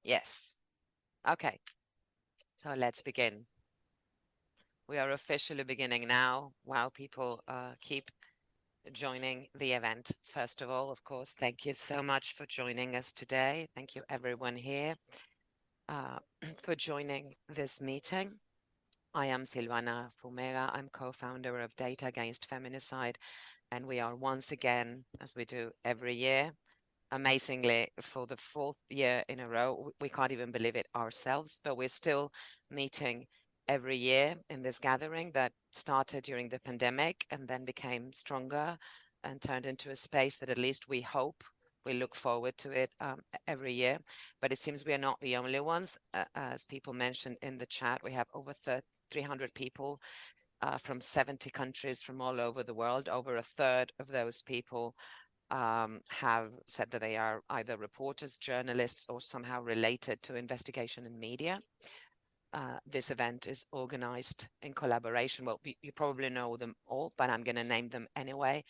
Yes. Okay. So let's begin. We are officially beginning now. While people keep joining the event. First of all, of course, thank you so much for joining us today. Thank you everyone here for joining this meeting. I am Silvana Fumega. I'm co-founder of Data Against Feminicide, and we are once again, as we do every year, amazingly, for the fourth year in a row, we can't even believe it ourselves, but we're still meeting every year in this gathering that started during the pandemic and then became stronger and turned into a space that at least we hope, we look forward to it every year. But it seems we are not the only ones. As people mentioned in the chat, we have over 300 people from 70 countries from all over the world. Over a third of those people have said that they are either reporters, journalists, or somehow related to investigation and media. This event is organized in collaboration. Well, you probably know them all, but I'm going to name them anyway.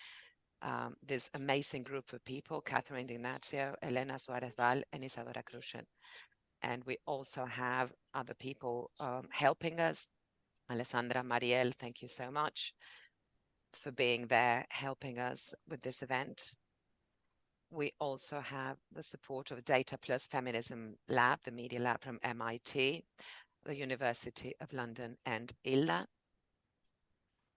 This amazing group of people, Catherine D'Ignazio, Elena Suarez-Val, and Isadora Crucian. And we also have other people helping us. Alessandra, Mariel, thank you so much for being there, helping us with this event. We also have the support of Data Plus Feminism Lab, the Media Lab from MIT, the University of London, and ILA.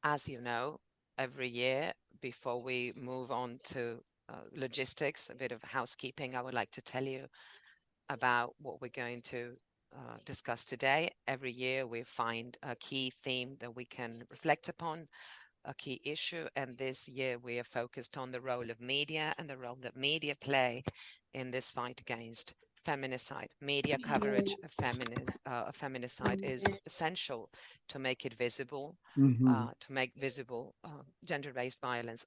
As you know, every year, before we move on to logistics, a bit of housekeeping, I would like to tell you about what we're going to discuss today. Every year, we find a key theme that we can reflect upon, a key issue, and this year we are focused on the role of media and the role that media play in this fight against feminicide. Media coverage of feminicide is essential to make it visible, to make visible gender-based violence.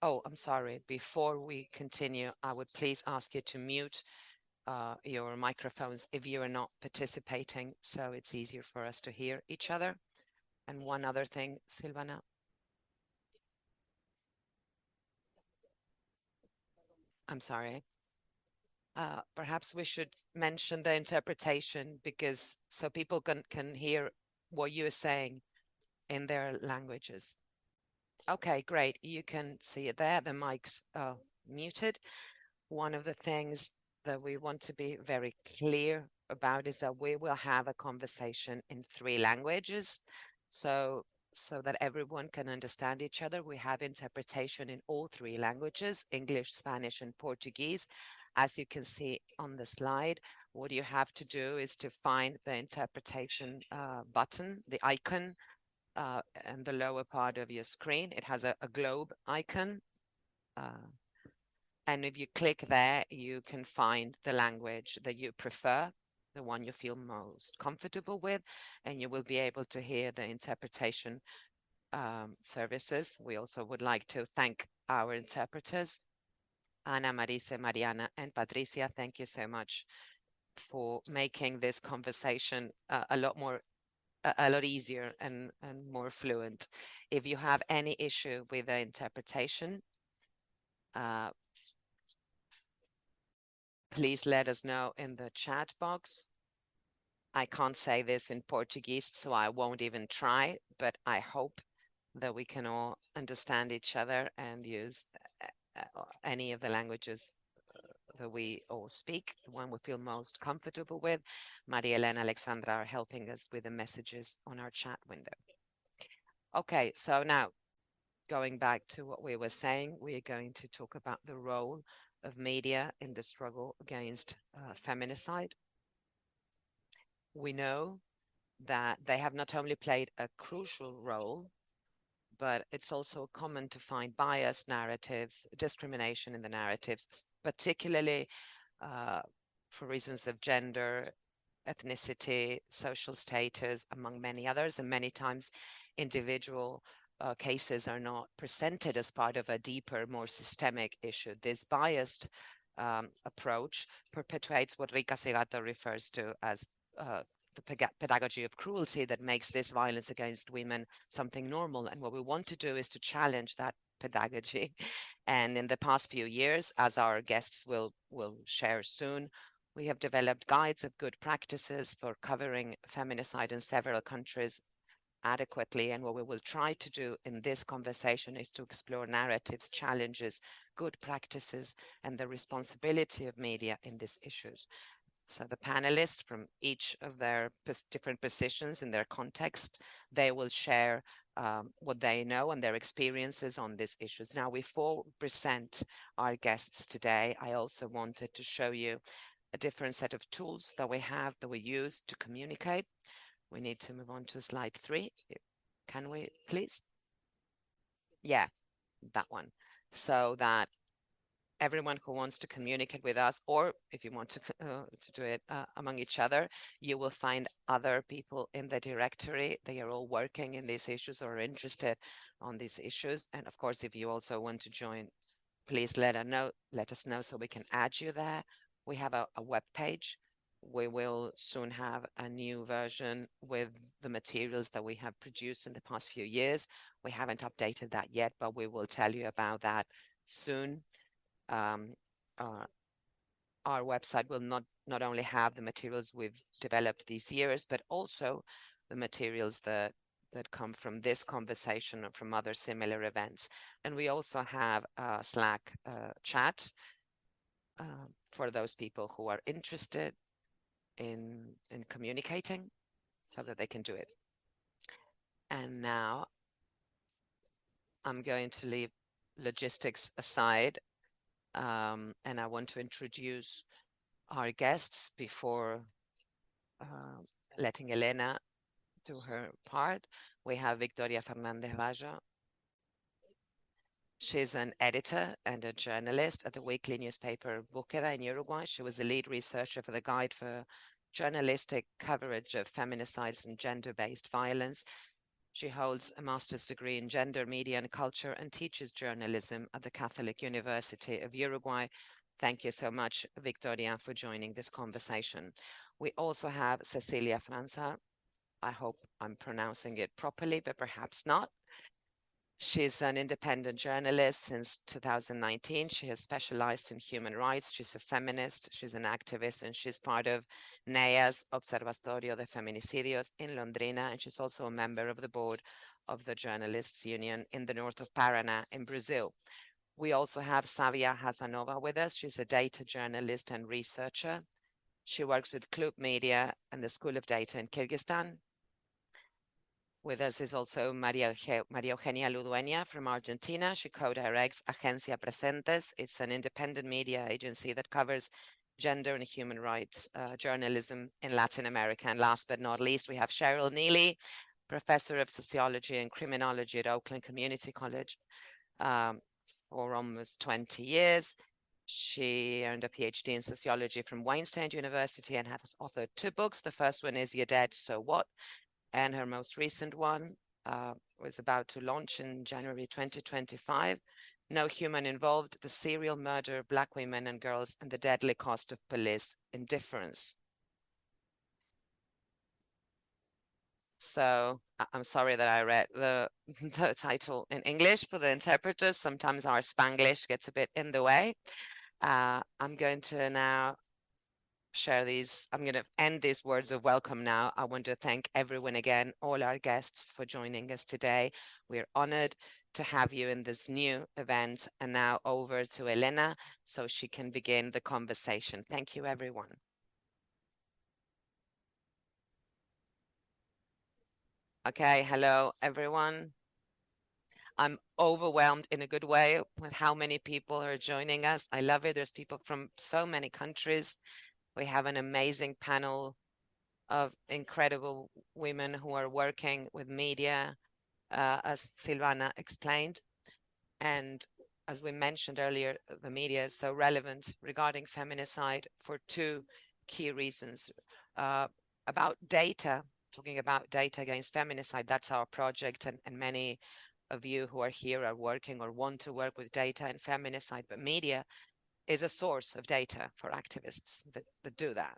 Oh, I'm sorry. Before we continue, I would please ask you to mute your microphones if you are not participating, so it's easier for us to hear each other. And one other thing, Silvana. I'm sorry. Perhaps we should mention the interpretation because so people can hear what you're saying in their languages. Okay, great. You can see it there. The mic's muted. One of the things that we want to be very clear about is that we will have a conversation in 3 languages. So that everyone can understand each other. We have interpretation in all 3 languages, English, Spanish, and Portuguese. As you can see on the slide, what you have to do is to find the interpretation button, the icon, in the lower part of your screen. It has a globe icon. And if you click there, you can find the language that you prefer, the one you feel most comfortable with, and you will be able to hear the interpretation services. We also would like to thank our interpreters, Ana, Marisa, Mariana, and Patricia. Thank you so much for making this conversation a lot easier and more fluent. If you have any issue with the interpretation, please let us know in the chat box. I can't say this in Portuguese, so I won't even try, but I hope that we can all understand each other and use any of the languages that we all speak, the one we feel most comfortable with. Maria Elena, Alexandra are helping us with the messages on our chat window. Okay, so now going back to what we were saying, we are going to talk about the role of media in the struggle against feminicide. We know that they have not only played a crucial role, but it's also common to find biased narratives, discrimination in the narratives, particularly for reasons of gender, ethnicity, social status, among many others. And many times individual cases are not presented as part of a deeper, more systemic issue. This biased approach perpetuates what Rika Segato refers to as the pedagogy of cruelty that makes this violence against women something normal. And what we want to do is to challenge that pedagogy. And in the past few years, as our guests will share soon, we have developed guides of good practices for covering feminicide in several countries adequately. And what we will try to do in this conversation is to explore narratives, challenges, good practices, and the responsibility of media in these issues. So the panelists from each of their different positions in their context, they will share what they know and their experiences on these issues. Now, before we present our guests today, I also wanted to show you a different set of tools that we have that we use to communicate. We need to move on to slide 3. Can we, please? Yeah, that one. So that everyone who wants to communicate with us, or if you want to do it among each other, you will find other people in the directory. They are all working in these issues or interested on these issues. And of course, if you also want to join, please let us know so we can add you there. We have a web page. We will soon have a new version with the materials that we have produced in the past few years. We haven't updated that yet, but we will tell you about that soon. Our website will not only have the materials we've developed these years, but also the materials that come from this conversation or from other similar events. And we also have a Slack chat for those people who are interested in communicating so that they can do it. And now I'm going to leave logistics aside, and I want to introduce our guests before letting Elena do her part. We have Victoria Fernández Vallo. She's an editor and a journalist at the weekly newspaper Búsqueda in Uruguay. She was the lead researcher for the Guide for Journalistic Coverage of Feminicides and Gender-Based Violence. She holds a master's degree in gender, media, and culture and teaches journalism at the Catholic University of Uruguay. Thank you so much, Victoria, for joining this conversation. We also have Cecília França. I hope I'm pronouncing it properly, but perhaps not. She's an independent journalist since 2019. She has specialized in human rights. She's a feminist, she's an activist, and she's part of NEA's Observatorio de Feminicidios in Londrina, and she's also a member of the board of the Journalists Union in the north of Paraná in Brazil. We also have Savia Hasanova with us. She's a data journalist and researcher. She works with Club Media and the School of Data in Kyrgyzstan. With us is also María Eugenia Ludueña from Argentina. She co-directs Agencia Presentes. It's an independent media agency that covers gender and human rights journalism in Latin America. And last but not least, we have Cheryl Neely, professor of sociology and criminology at Oakland Community College for almost 20 years. She earned a PhD in sociology from Wayne State University and has authored 2 books. The first one is You're Dead, So What? And her most recent one was about to launch in January 2025. No Human Involved, the Serial Murder of Black Women and Girls and the Deadly Cost of Police Indifference. So I'm sorry that I read the title in English for the interpreters. Sometimes our Spanglish gets a bit in the way. I'm going to now share these. I'm going to end these words of welcome now. I want to thank everyone again, all our guests for joining us today. We're honored to have you in this new event. And now over to Elena so she can begin the conversation. Thank you, everyone. Okay, hello, everyone. I'm overwhelmed in a good way with how many people are joining us. I love it. There's people from so many countries. We have an amazing panel of incredible women who are working with media, as Silvana explained. And as we mentioned earlier, the media is so relevant regarding feminicide for 2 key reasons. About data, talking about Data Against Feminicide, that's our project, and many of you who are here are working or want to work with data and feminicide, but media is a source of data for activists that do that.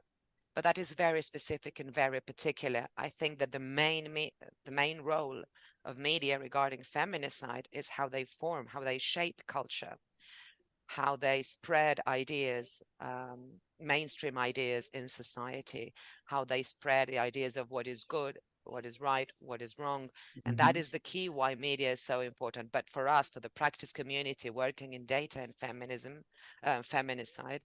But that is very specific and very particular. I think that the main role of media regarding feminicide is how they form, how they shape culture, how they spread ideas, mainstream ideas in society, how they spread the ideas of what is good, what is right, what is wrong. And that is the key why media is so important. But for us, for the practice community working in data and feminism, feminicide,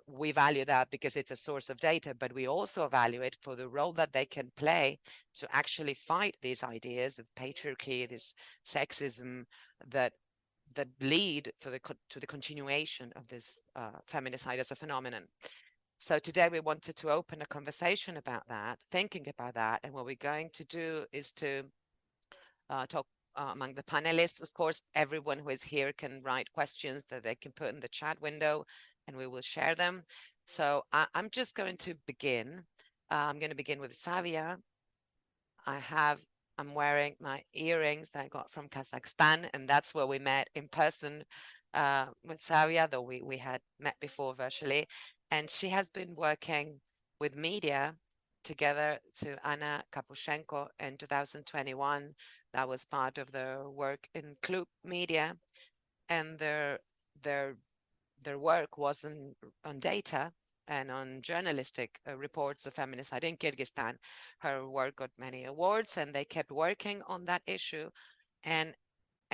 we value that because it's a source of data, but we also value it for the role that they can play to actually fight these ideas of patriarchy, this sexism that lead to the continuation of this feminicide as a phenomenon. So today we wanted to open a conversation about that, thinking about that, and what we're going to do is to talk among the panelists. Of course, everyone who is here can write questions that they can put in the chat window, and we will share them. So I'm just going to begin. I'm going to begin with Savia. I'm wearing my earrings that I got from Kazakhstan, and that's where we met in person with Savia, though we had met before virtually. And she has been working with media together to Anna Kapushenko in 2021. That was part of their work in Klub Media, and their work was on data and on journalistic reports of feminicide in Kyrgyzstan. Her work got many awards, and they kept working on that issue. And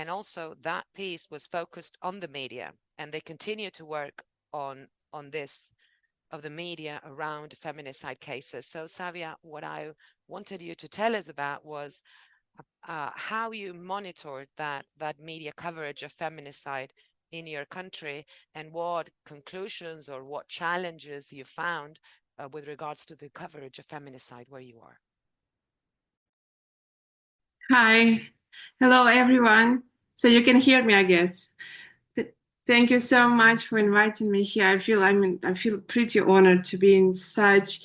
also that piece was focused on the media, and they continue to work on this of the media around feminicide cases. So Savia, what I wanted you to tell us about was how you monitored that media coverage of feminicide in your country, and what conclusions or what challenges you found with regards to the coverage of feminicide where you are. Hi, hello everyone. So you can hear me, I guess. Thank you so much for inviting me here. I feel pretty honored to be in such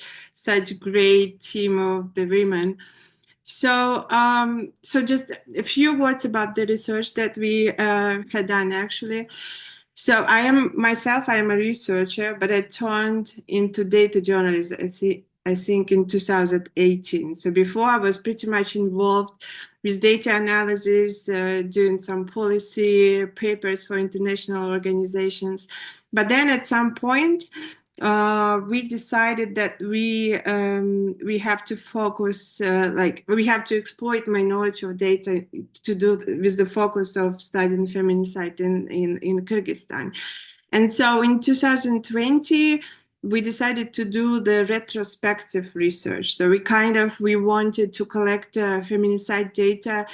great team of the women. So just a few words about the research that we had done actually. So I am a researcher, but I turned into data journalist, I think in 2018. So before I was pretty much involved with data analysis, doing some policy papers for international organizations. But then at some point, we decided that we have to focus, we have to exploit my knowledge of data to do with the focus of studying feminicide in Kyrgyzstan. And so in 2020, we decided to do the retrospective research. So we wanted to collect feminicide data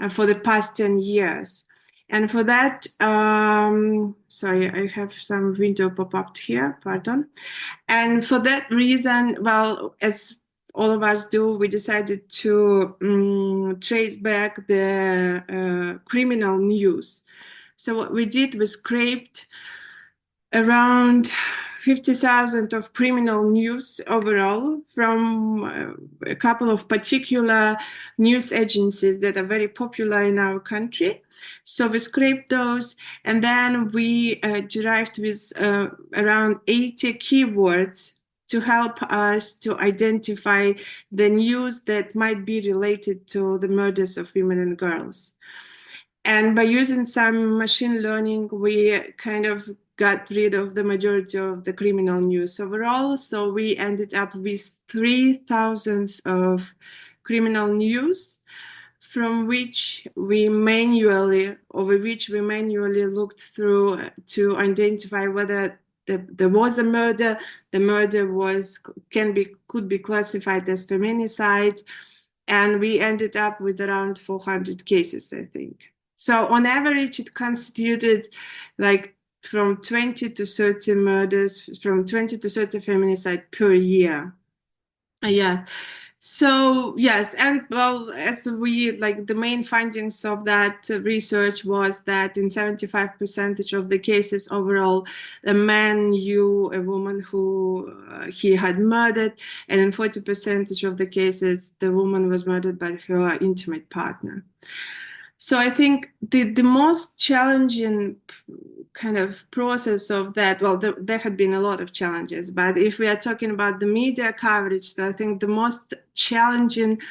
for the past 10 years. And for that, sorry, I have some window pop-up here, pardon. And for that reason, well, as all of us do, we decided to trace back the criminal news. So what we did was scraped around 50,000 of criminal news overall from a couple of particular news agencies that are very popular in our country. So we scraped those, and then we derived with around 80 keywords to help us to identify the news that might be related to the murders of women and girls. And by using some machine learning, we kind of got rid of the majority of the criminal news overall. So we ended up with 3,000 of criminal news, from which we manually looked through to identify whether there was a murder. The murder could be classified as feminicide, and we ended up with around 400 cases, I think. So on average, it constituted like from 20 to 30 murders, from 20 to 30 feminicide per year. Yeah. So yes, and well, as the main findings of that research was that in 75% of the cases overall, a man knew a woman who he had murdered, and in 40% of the cases, the woman was murdered by her intimate partner. So I think the most challenging kind of process of that, well, there had been a lot of challenges, but if we are talking about the media coverage, I think the most challenging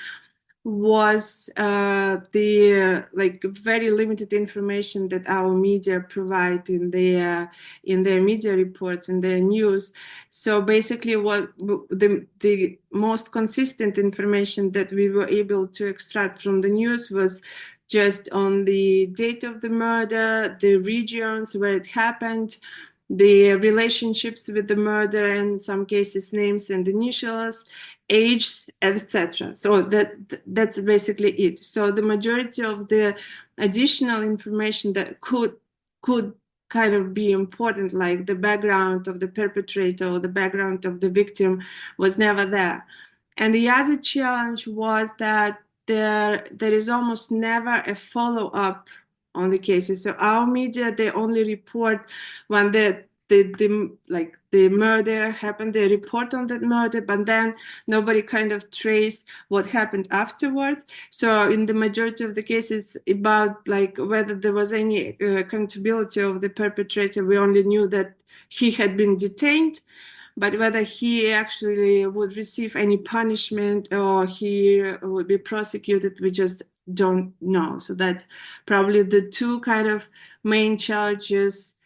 was the like very limited information that our media provide in their media reports and their news. So basically, what the most consistent information that we were able to extract from the news was just on the date of the murder, the regions where it happened, the relationships with the murderer, in some cases names and initials, age, etc. So that's basically it. So the majority of the additional information that could kind of be important, like the background of the perpetrator or the background of the victim, was never there. And the other challenge was that there is almost never a follow-up on the cases. So our media, they only report when the murder happened, they report on that murder, but then nobody kind of trace what happened afterwards. So in the majority of the cases about like whether there was any accountability of the perpetrator, we only knew that he had been detained, but whether he actually would receive any punishment or he would be prosecuted, we just don't know. So that's probably the two kind of main challenges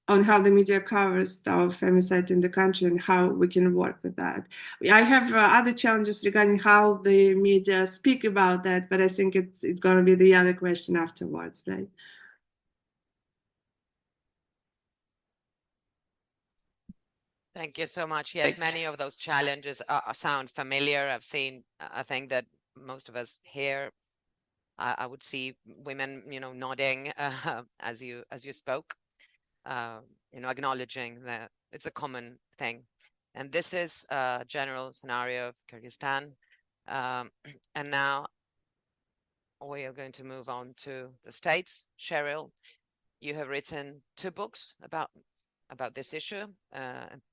on how the media covers our femicide in the country and how we can work with that. I have other challenges regarding how the media speak about that, but I think it's going to be the other question afterwards, right? Thank you so much. Yes, many of those challenges sound familiar. I've seen, I think that most of us here, I would see women, nodding as you spoke, acknowledging that it's a common thing. And this is a general scenario of Kyrgyzstan. And now we are going to move on to the States. Cheryl, you have written 2 books about this issue.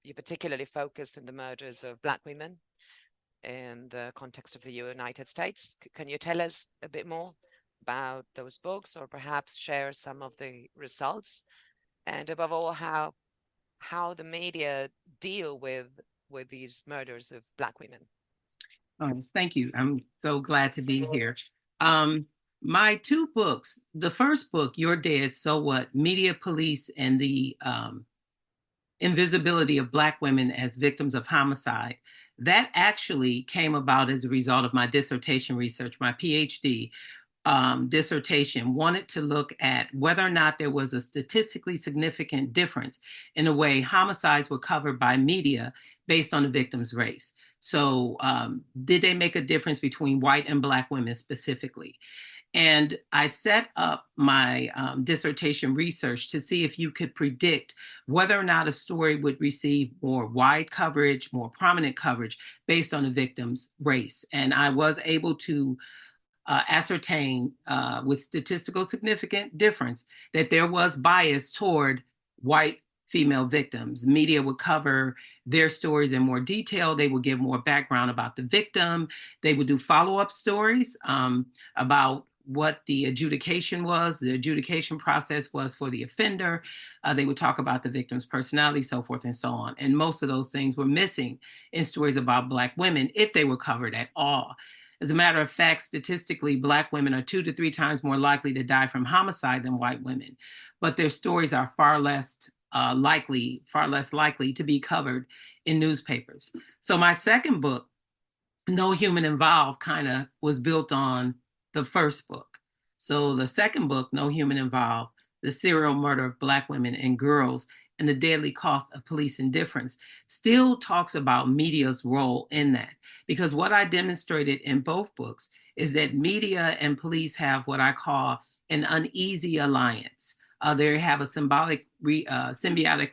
You particularly focused on the murders of Black women in the context of the United States. Can you tell us a bit more about those books, or perhaps share some of the results, and above all, how the media deal with these murders of Black women? Thank you. I'm so glad to be here. My 2 books, the first book, You're Dead, So What? Media Police and the Invisibility of Black Women as Victims of Homicide, that actually came about as a result of my dissertation research. My PhD dissertation wanted to look at whether or not there was a statistically significant difference in the way homicides were covered by media based on the victim's race. So did they make a difference between white and Black women specifically? And I set up my dissertation research to see if you could predict whether or not a story would receive more wide coverage, more prominent coverage based on the victim's race. And I was able to ascertain with statistical significant difference that there was bias toward white female victims. Media would cover their stories in more detail. They would give more background about the victim. They would do follow-up stories about what the adjudication was, the adjudication process was for the offender. They would talk about the victim's personality, so forth and so on. And most of those things were missing in stories about Black women, if they were covered at all. As a matter of fact, statistically, Black women are 2 to 3 times more likely to die from homicide than white women, but their stories are far less likely to be covered in newspapers. So my second book, No Human Involved, kind of was built on the first book. So the second book, No Human Involved, The Serial Murder of Black Women and Girls and the Deadly Cost of Police Indifference, still talks about media's role in that. Because what I demonstrated in both books is that media and police have what I call an uneasy alliance. They have a symbiotic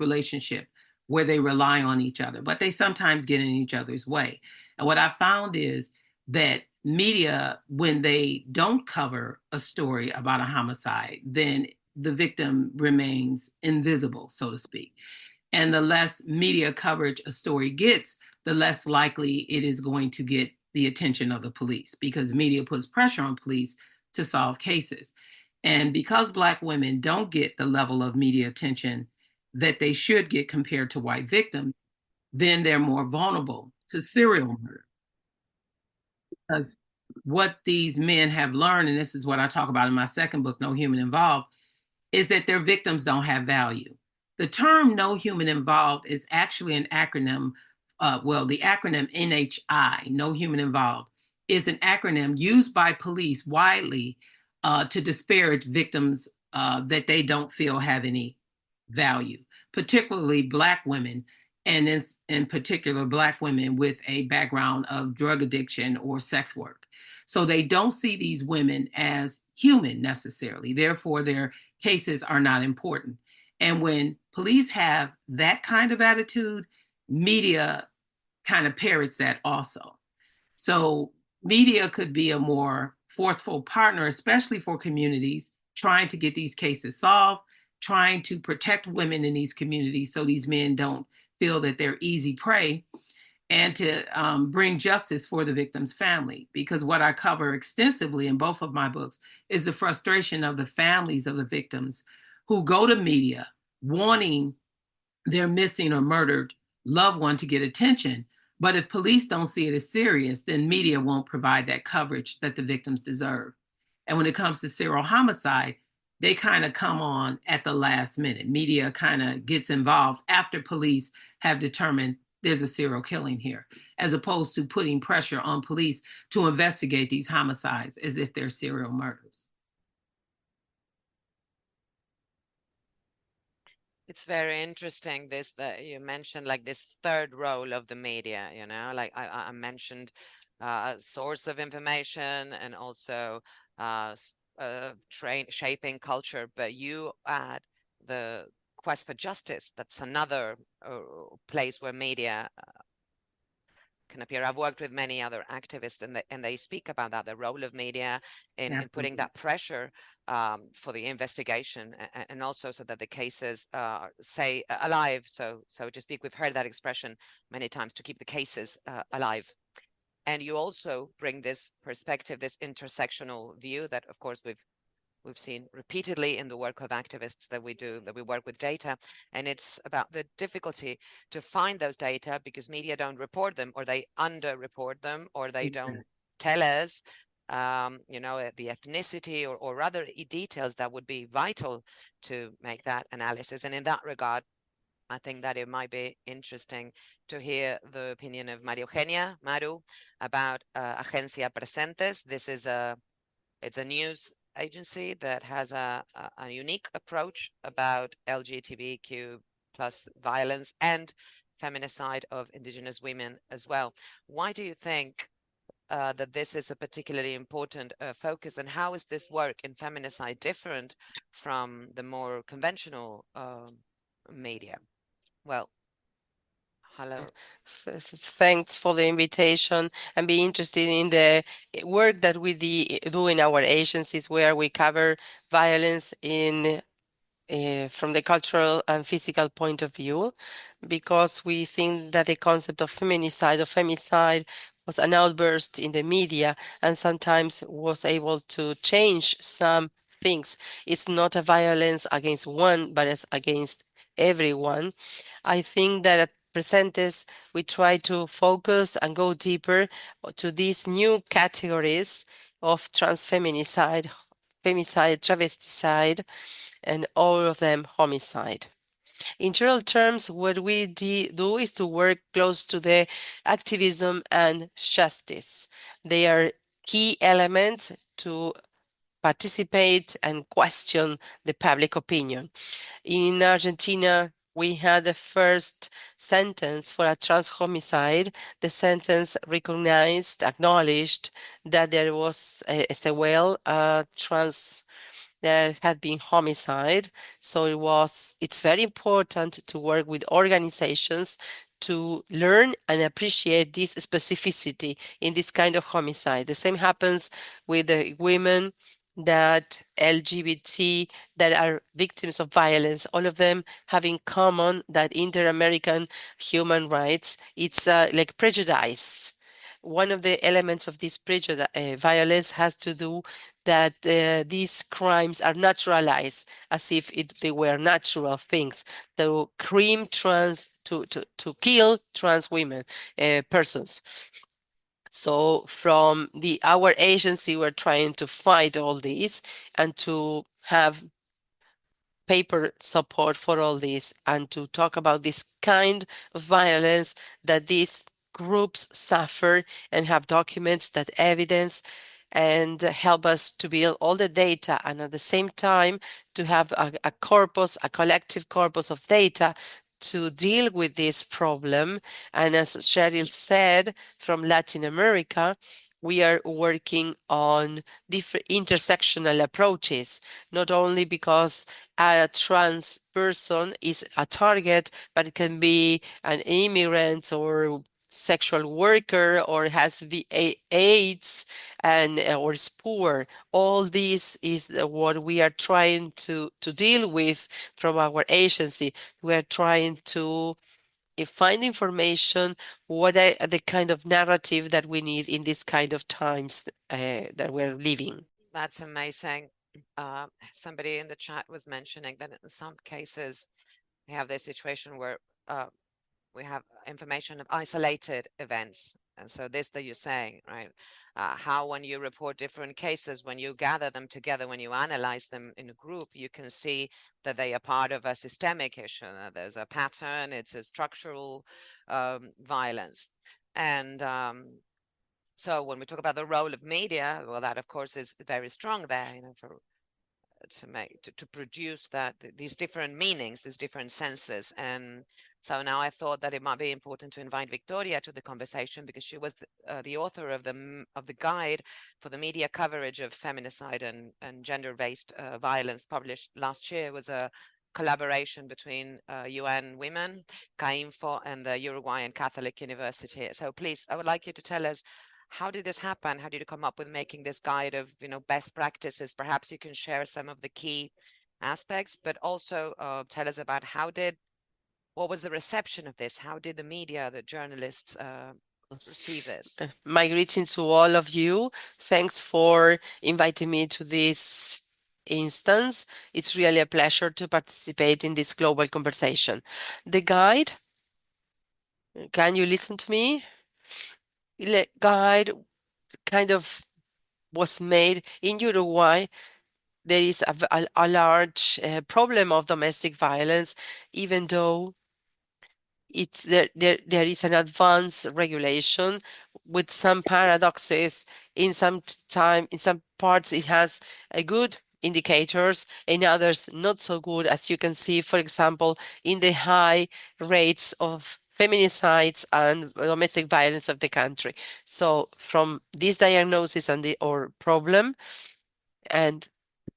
relationship where they rely on each other, but they sometimes get in each other's way. And what I found is that media, when they don't cover a story about a homicide, then the victim remains invisible, so to speak. And the less media coverage a story gets, the less likely it is going to get the attention of the police, because media puts pressure on police to solve cases. And because Black women don't get the level of media attention that they should get compared to white victims, then they're more vulnerable to serial murder. Because what these men have learned, and this is what I talk about in my second book, No Human Involved, is that their victims don't have value. The term No Human Involved is actually an acronym. The acronym NHI, No Human Involved, is an acronym used by police widely to disparage victims that they don't feel have any value, particularly Black women, and in particular Black women with a background of drug addiction or sex work. So they don't see these women as human necessarily. Therefore, their cases are not important. And when police have that kind of attitude, media kind of parrots that also. So media could be a more forceful partner, especially for communities trying to get these cases solved, trying to protect women in these communities so these men don't feel that they're easy prey, and to bring justice for the victim's family. Because what I cover extensively in both of my books is the frustration of the families of the victims who go to media wanting their missing or murdered loved one to get attention. But if police don't see it as serious, then media won't provide that coverage that the victims deserve. And when it comes to serial homicide, they kind of come on at the last minute. Media kind of gets involved after police have determined there's a serial killing here, as opposed to putting pressure on police to investigate these homicides as if they're serial murders. It's very interesting this that you mentioned, like this third role of the media, you know, like I mentioned source of information and also shaping culture, but you add the quest for justice. That's another place where media can appear. I've worked with many other activists, and they speak about that, the role of media in putting that pressure for the investigation, and also so that the cases stay alive. So to speak, we've heard that expression many times, to keep the cases alive. And you also bring this perspective, this intersectional view that, of course, we've seen repeatedly in the work of activists that we do, that we work with data. And it's about the difficulty to find those data because media don't report them, or they underreport them, or they don't tell us, you know, the ethnicity or other details that would be vital to make that analysis. And in that regard, I think that it might be interesting to hear the opinion of María Eugenia, Maru, about Agencia Presentes. This is it's a news agency that has a unique approach about LGBTQ plus violence and feminicide of indigenous women as well. Why do you think that this is a particularly important focus, and how is this work in feminicide different from the more conventional media? Well, hello. Thanks for the invitation, and be interested in the work that we do in our agencies, where we cover violence in from the cultural and physical point of view, because we think that the concept of feminicide or femicide was an outburst in the media and sometimes was able to change some things. It's not a violence against one, but it's against everyone. I think that at Presentes, we try to focus and go deeper to these new categories of transfeminicide, femicide, travesticide, and all of them homicide. In general terms, what we do is to work close to the activism and justice. They are key elements to participate and question the public opinion. In Argentina, we had the first sentence for a trans homicide. The sentence recognized, acknowledged that there was a trans that had been homicide. So it's very important to work with organizations to learn and appreciate this specificity in this kind of homicide. The same happens with the women that LGBT that are victims of violence. All of them have in common that inter-American human rights, it's like prejudice. One of the elements of this prejudice violence has to do that these crimes are naturalized as if they were natural things. To kill trans women, persons. So from our agency, we're trying to fight all this and to have paper support for all this and to talk about this kind of violence that these groups suffer and have documents that evidence and help us to build all the data and at the same time to have a corpus, a collective corpus of data to deal with this problem. And as Cheryl said, from Latin America, we are working on different intersectional approaches, not only because a trans person is a target, but it can be an immigrant or sexual worker or has AIDS and or is poor. All this is what we are trying to deal with from our agency. We are trying to find information, what are the kind of narrative that we need in this kind of times that we're living. That's amazing. Somebody in the chat was mentioning that in some cases we have this situation where we have information of isolated events. And so this that you're saying, right? How when you report different cases, when you gather them together, when you analyze them in a group, you can see that they are part of a systemic issue. There's a pattern, it's a structural violence. And so when we talk about the role of media, well, that of course is very strong there, you know, to produce these different meanings, these different senses. And so now I thought that it might be important to invite Victoria to the conversation because she was the author of the guide for the media coverage of feminicide and gender-based violence, published last year. It was a collaboration between UN Women, CAINFO, and the Uruguayan Catholic University. So please, I would like you to tell us, how did this happen? How did you come up with making this guide of, you know, best practices? Perhaps you can share some of the key aspects, but also tell us about what was the reception of this? How did the media, the journalists receive this? My greetings to all of you. Thanks for inviting me to this instance. It's really a pleasure to participate in this global conversation. The guide, can you listen to me? The guide kind of was made in Uruguay. There is a large problem of domestic violence, even though there is an advanced regulation with some paradoxes. In some parts it has a good indicators, in others not so good, as you can see, for example, in the high rates of feminicides and domestic violence of the country. So from this diagnosis and or problem, and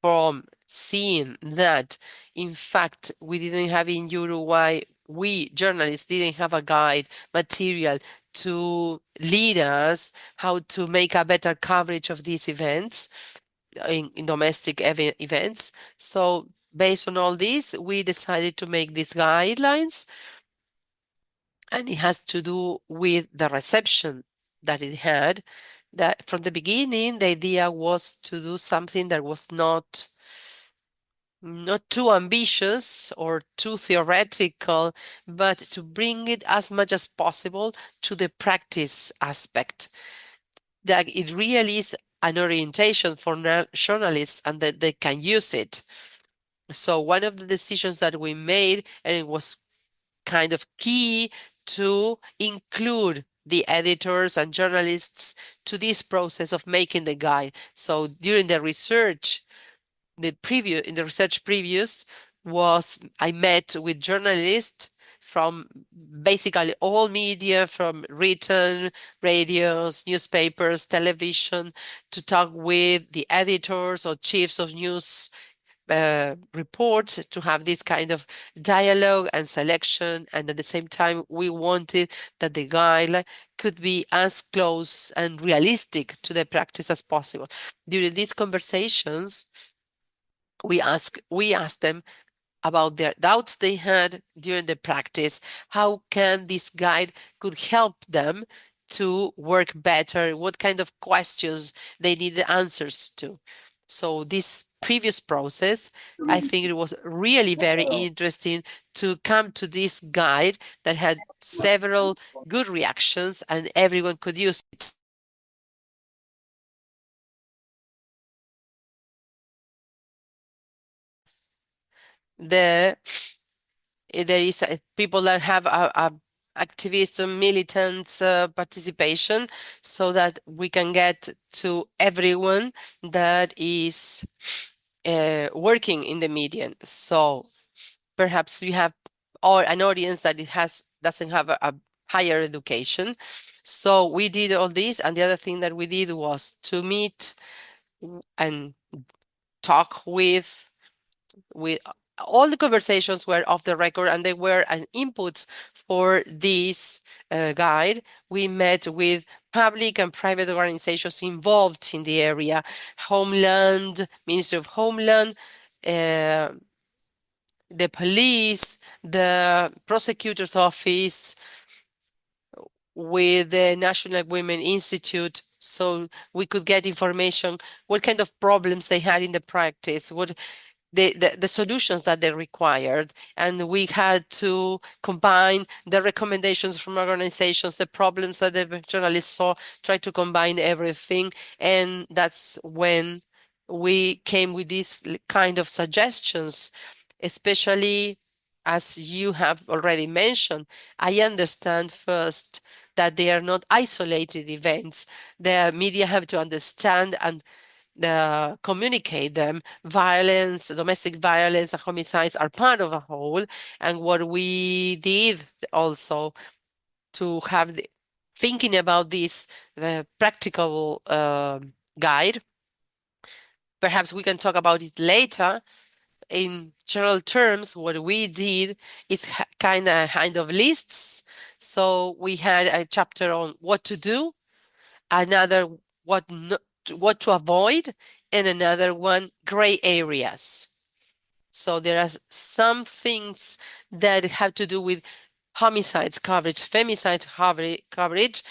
from seeing that in fact we didn't have in Uruguay, we journalists didn't have a guide material to lead us how to make a better coverage of these events in domestic events. So based on all this, we decided to make these guidelines, and it has to do with the reception that it had. That from the beginning, the idea was to do something that was not too ambitious or too theoretical, but to bring it as much as possible to the practice aspect. That it really is an orientation for journalists and that they can use it. So one of the decisions that we made, and it was kind of key to include the editors and journalists to this process of making the guide. So during the research, in the research previous was I met with journalists from basically all media, from written, radios, newspapers, television, to talk with the editors or chiefs of news reports, to have this kind of dialogue and selection. And at the same time, we wanted that the guideline could be as close and realistic to the practice as possible. During these conversations, we asked them about their doubts they had during the practice. How can this guide could help them to work better? What kind of questions they need the answers to? So this previous process, I think it was really very interesting to come to this guide that had several good reactions and everyone could use it. there is people that have a activists and militants participation, so that we can get to everyone that is working in the media. So perhaps we have an audience that doesn't have a higher education. So we did all this, and the other thing that we did was to meet and talk with all the conversations were off the record, and they were an inputs for this guide. We met with public and private organizations involved in the area, Homeland, Ministry of Homeland, the police, the prosecutor's office, with the National Women Institute, so we could get information, what kind of problems they had in the practice, what the solutions that they required. And we had to combine the recommendations from organizations, the problems that the journalists saw, try to combine everything. And that's when we came with these kind of suggestions, especially as you have already mentioned. I understand first that they are not isolated events. The media have to understand and communicate them. Violence, domestic violence, and homicides are part of a whole. And what we did also to have thinking about this practical guide, perhaps we can talk about it later. In general terms, what we did is kind of lists. So we had a chapter on what to do, another what to avoid, and another one gray areas. So there are some things that have to do with homicides coverage, femicide coverage.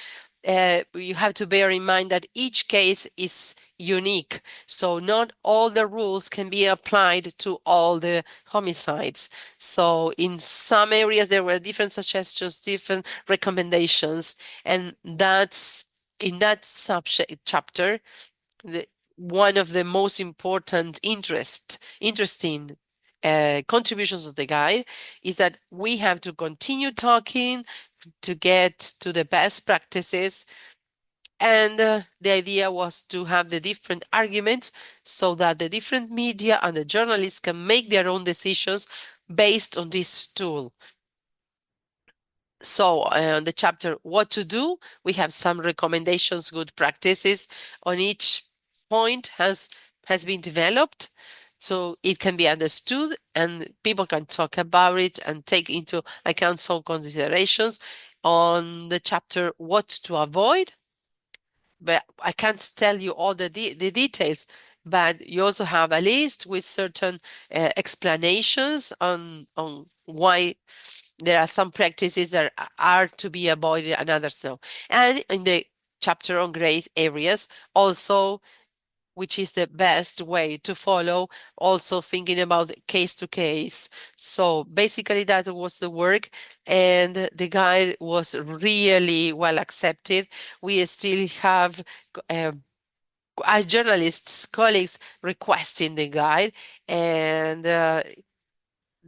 You have to bear in mind that each case is unique. So not all the rules can be applied to all the homicides. So in some areas, there were different suggestions, different recommendations. And that's in that chapter, one of the most important interesting contributions of the guide is that we have to continue talking to get to the best practices. And the idea was to have the different arguments so that the different media and the journalists can make their own decisions based on this tool. So on the chapter, what to do, we have some recommendations, good practices on each point has been developed, so it can be understood and people can talk about it and take into account some considerations. On the chapter, what to avoid, but I can't tell you all the details, but you also have a list with certain explanations on why there are some practices that are to be avoided and others no. And in the chapter on gray areas, also, which is the best way to follow, also thinking about case to case. So basically that was the work, and the guide was really well accepted. We still have our journalists, colleagues requesting the guide, and the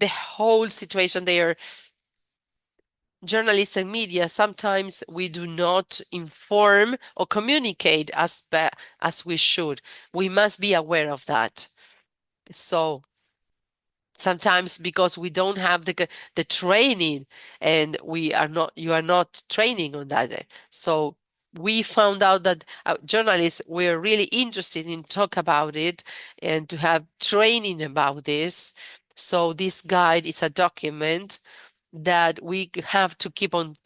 whole situation there. Journalists and media, sometimes we do not inform or communicate as we should. We must be aware of that. So sometimes because we don't have the training, and you are not training on that. So we found out that journalists were really interested in talk about it and to have training about this. So this guide is a document that we have to keep on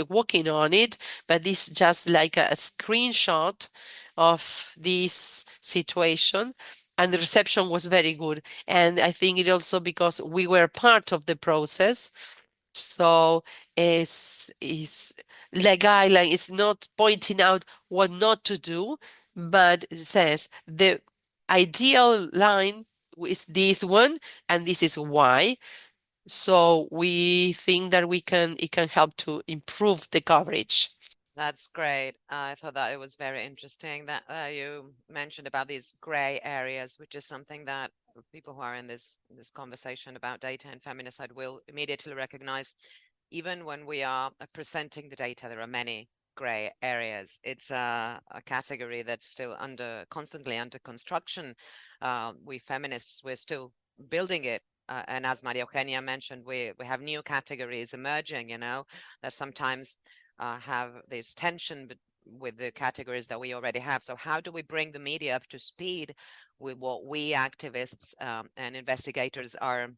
working on it, but this is just like a screenshot of this situation, and the reception was very good. And I think it also because we were part of the process. So the guideline is not pointing out what not to do, but it says the ideal line is this one, and this is why. So we think that it can help to improve the coverage. That's great. I thought that it was very interesting that you mentioned about these gray areas, which is something that people who are in this conversation about data and feminicide will immediately recognize, even when we are presenting the data, there are many gray areas. It's a category that's still constantly under construction. We feminists, we're still building it. And as María Eugenia mentioned, we have new categories emerging, that sometimes have this tension with the categories that we already have. So how do we bring the media up to speed with what we activists and investigators are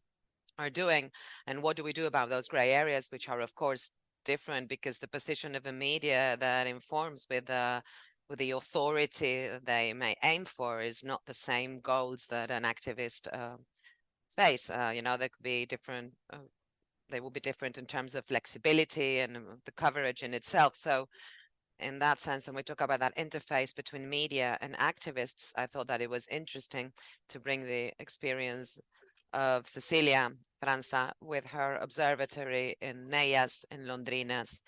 doing, and what do we do about those gray areas, which are of course different, because the position of the media that informs with the authority they may aim for is not the same goals that an activist face. There could be different. They will be different in terms of flexibility and the coverage in itself. So in that sense, when we talk about that interface between media and activists, I thought that it was interesting to bring the experience of Cecília, França, with her observatory in Neias, in Londrinas.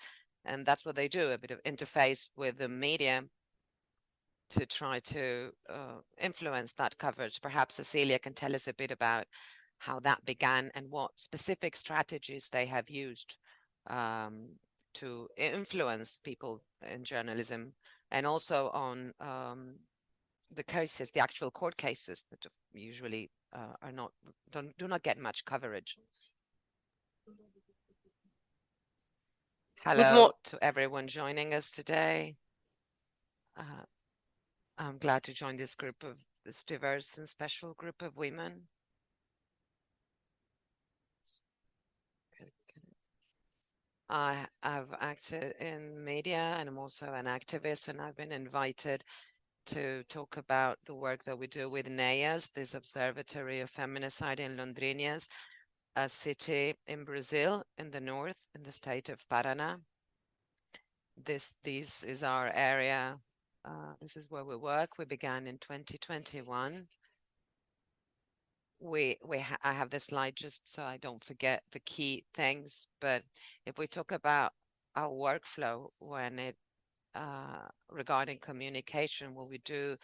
And that's what they do, a bit of interface with the media to try to influence that coverage. Perhaps Cecília can tell us a bit about how that began and what specific strategies they have used to influence people in journalism, and also on the cases, the actual court cases that usually do not get much coverage. Hello to everyone joining us today. I'm glad to join this diverse and special group of women. I've acted in media, and I'm also an activist, and I've been invited to talk about the work that we do with NEAS, this Observatory of Feminicide in Londrinas, a city in Brazil, in the north, in the state of Paraná. This is our area. This is where we work. We began in 2021. I have this slide just so I don't forget the key things. But if we talk about our workflow when regarding communication, what we do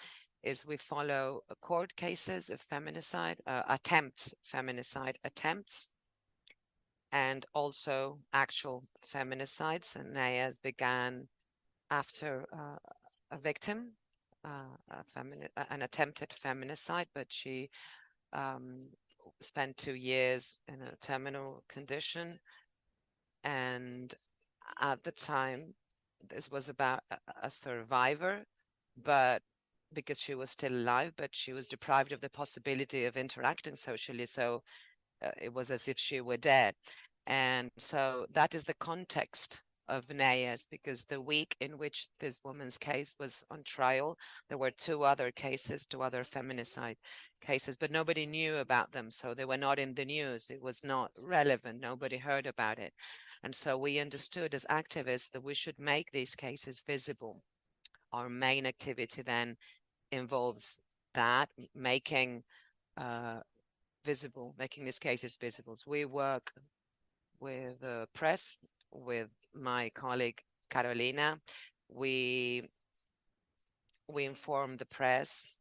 is we follow court cases of feminicide, feminicide attempts, and also actual feminicides. And NEAS began after a victim, an attempted feminicide, but she spent 2 years in a terminal condition. And at the time, this was about a survivor, but because she was still alive, but she was deprived of the possibility of interacting socially. So it was as if she were dead. And so that is the context of NEAS, because the week in which this woman's case was on trial, there were 2 other cases, 2 other feminicide cases, but nobody knew about them. So they were not in the news. It was not relevant. Nobody heard about it. And so we understood as activists that we should make these cases visible. Our main activity then involves that, making these cases visible. So we work with the press, with my colleague Carolina. We inform the press,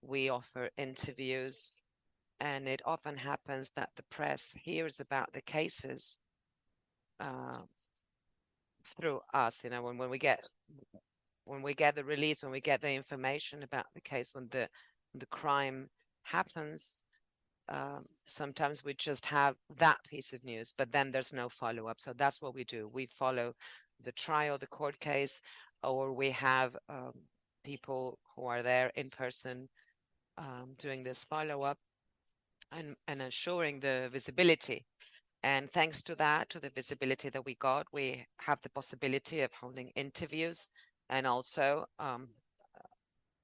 we offer interviews, and it often happens that the press hears about the cases through us. When we get the release, when we get the information about the case, when the crime happens, sometimes we just have that piece of news, but then there's no follow-up. So that's what we do. We follow the trial, the court case, or we have people who are there in person doing this follow-up and ensuring the visibility. And thanks to that, to the visibility that we got, we have the possibility of holding interviews and also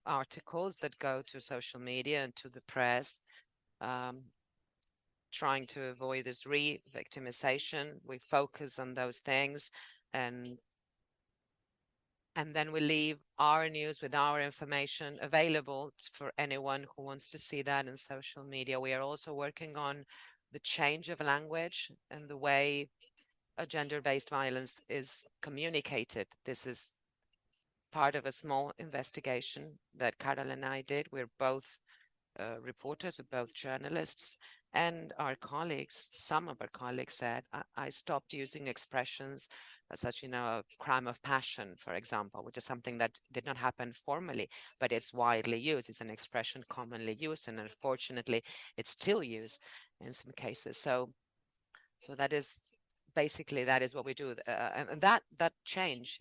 articles that go to social media and to the press, trying to avoid this re-victimization. We focus on those things, and then we leave our news with our information available for anyone who wants to see that in social media. We are also working on the change of language and the way gender-based violence is communicated. This is part of a small investigation that Carol and I did. We're both reporters, with both journalists and our colleagues. Some of our colleagues said, I stopped using expressions such, a crime of passion, for example, which is something that did not happen formally, but it's widely used. It's an expression commonly used, and unfortunately, it's still used in some cases. So that is basically, that is what we do, and that change,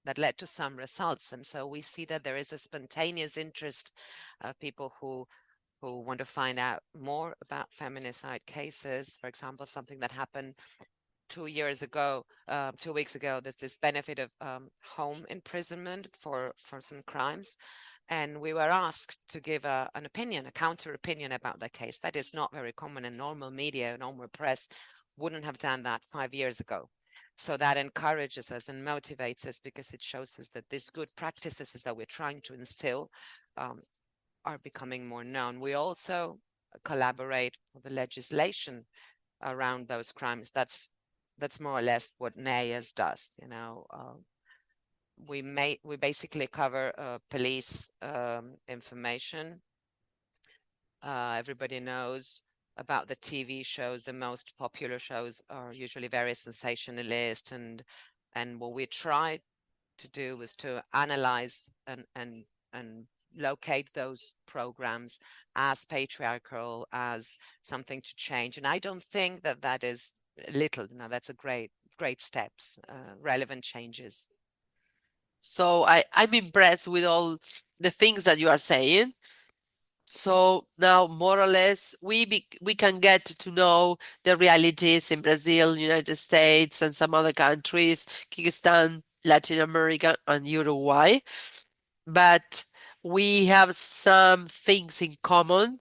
that led to some results. And so we see that there is a spontaneous interest of people who want to find out more about feminicide cases. For example, something that happened 2 weeks ago, there's this benefit of home imprisonment for some crimes. And we were asked to give an opinion, a counter opinion about the case. That is not very common in normal media. Normal press wouldn't have done that 5 years ago. So that encourages us and motivates us, because it shows us that these good practices that we're trying to instill are becoming more known. We also collaborate with the legislation around those crimes. That's more or less what NEAS does. We basically cover police information. Everybody knows about the TV shows. The most popular shows are usually very sensationalist, and what we try to do is to analyze and locate those programs as patriarchal, as something to change. And I don't think that is little. That's a great steps, relevant changes. So I'm impressed with all the things that you are saying. So now, more or less, we can get to know the realities in Brazil, United States, and some other countries, Kyrgyzstan, Latin America, and Uruguay. But we have some things in common,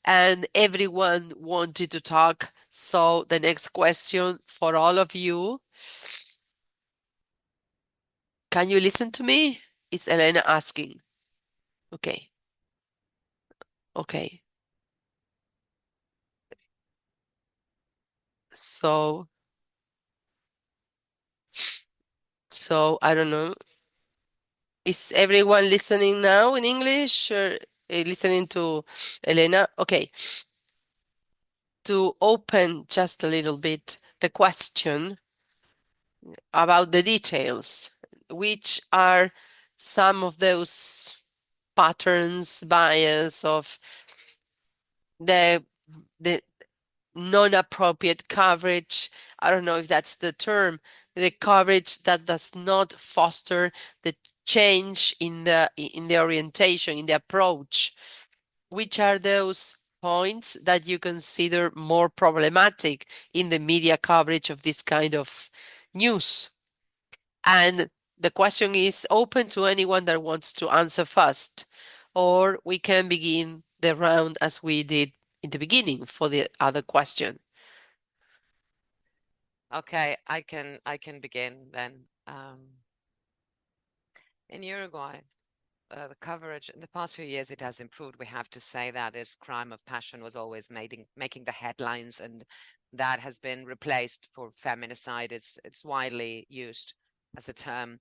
and everyone wanted to talk. So the next question for all of you. Can you listen to me? It's Elena asking. Okay. Okay. So I don't know. Is everyone listening now in English or listening to Elena? Okay. To open just a little bit the question about the details, which are some of those patterns, bias of the non-appropriate coverage. I don't know if that's the term, the coverage that does not foster the change in the orientation, in the approach. Which are those points that you consider more problematic in the media coverage of this kind of news? And the question is open to anyone that wants to answer first, or we can begin the round as we did in the beginning for the other question. Okay, I can begin then. In Uruguay, the coverage in the past few years, it has improved. We have to say that this crime of passion was always making the headlines, and that has been replaced for feminicide. It's widely used as a term.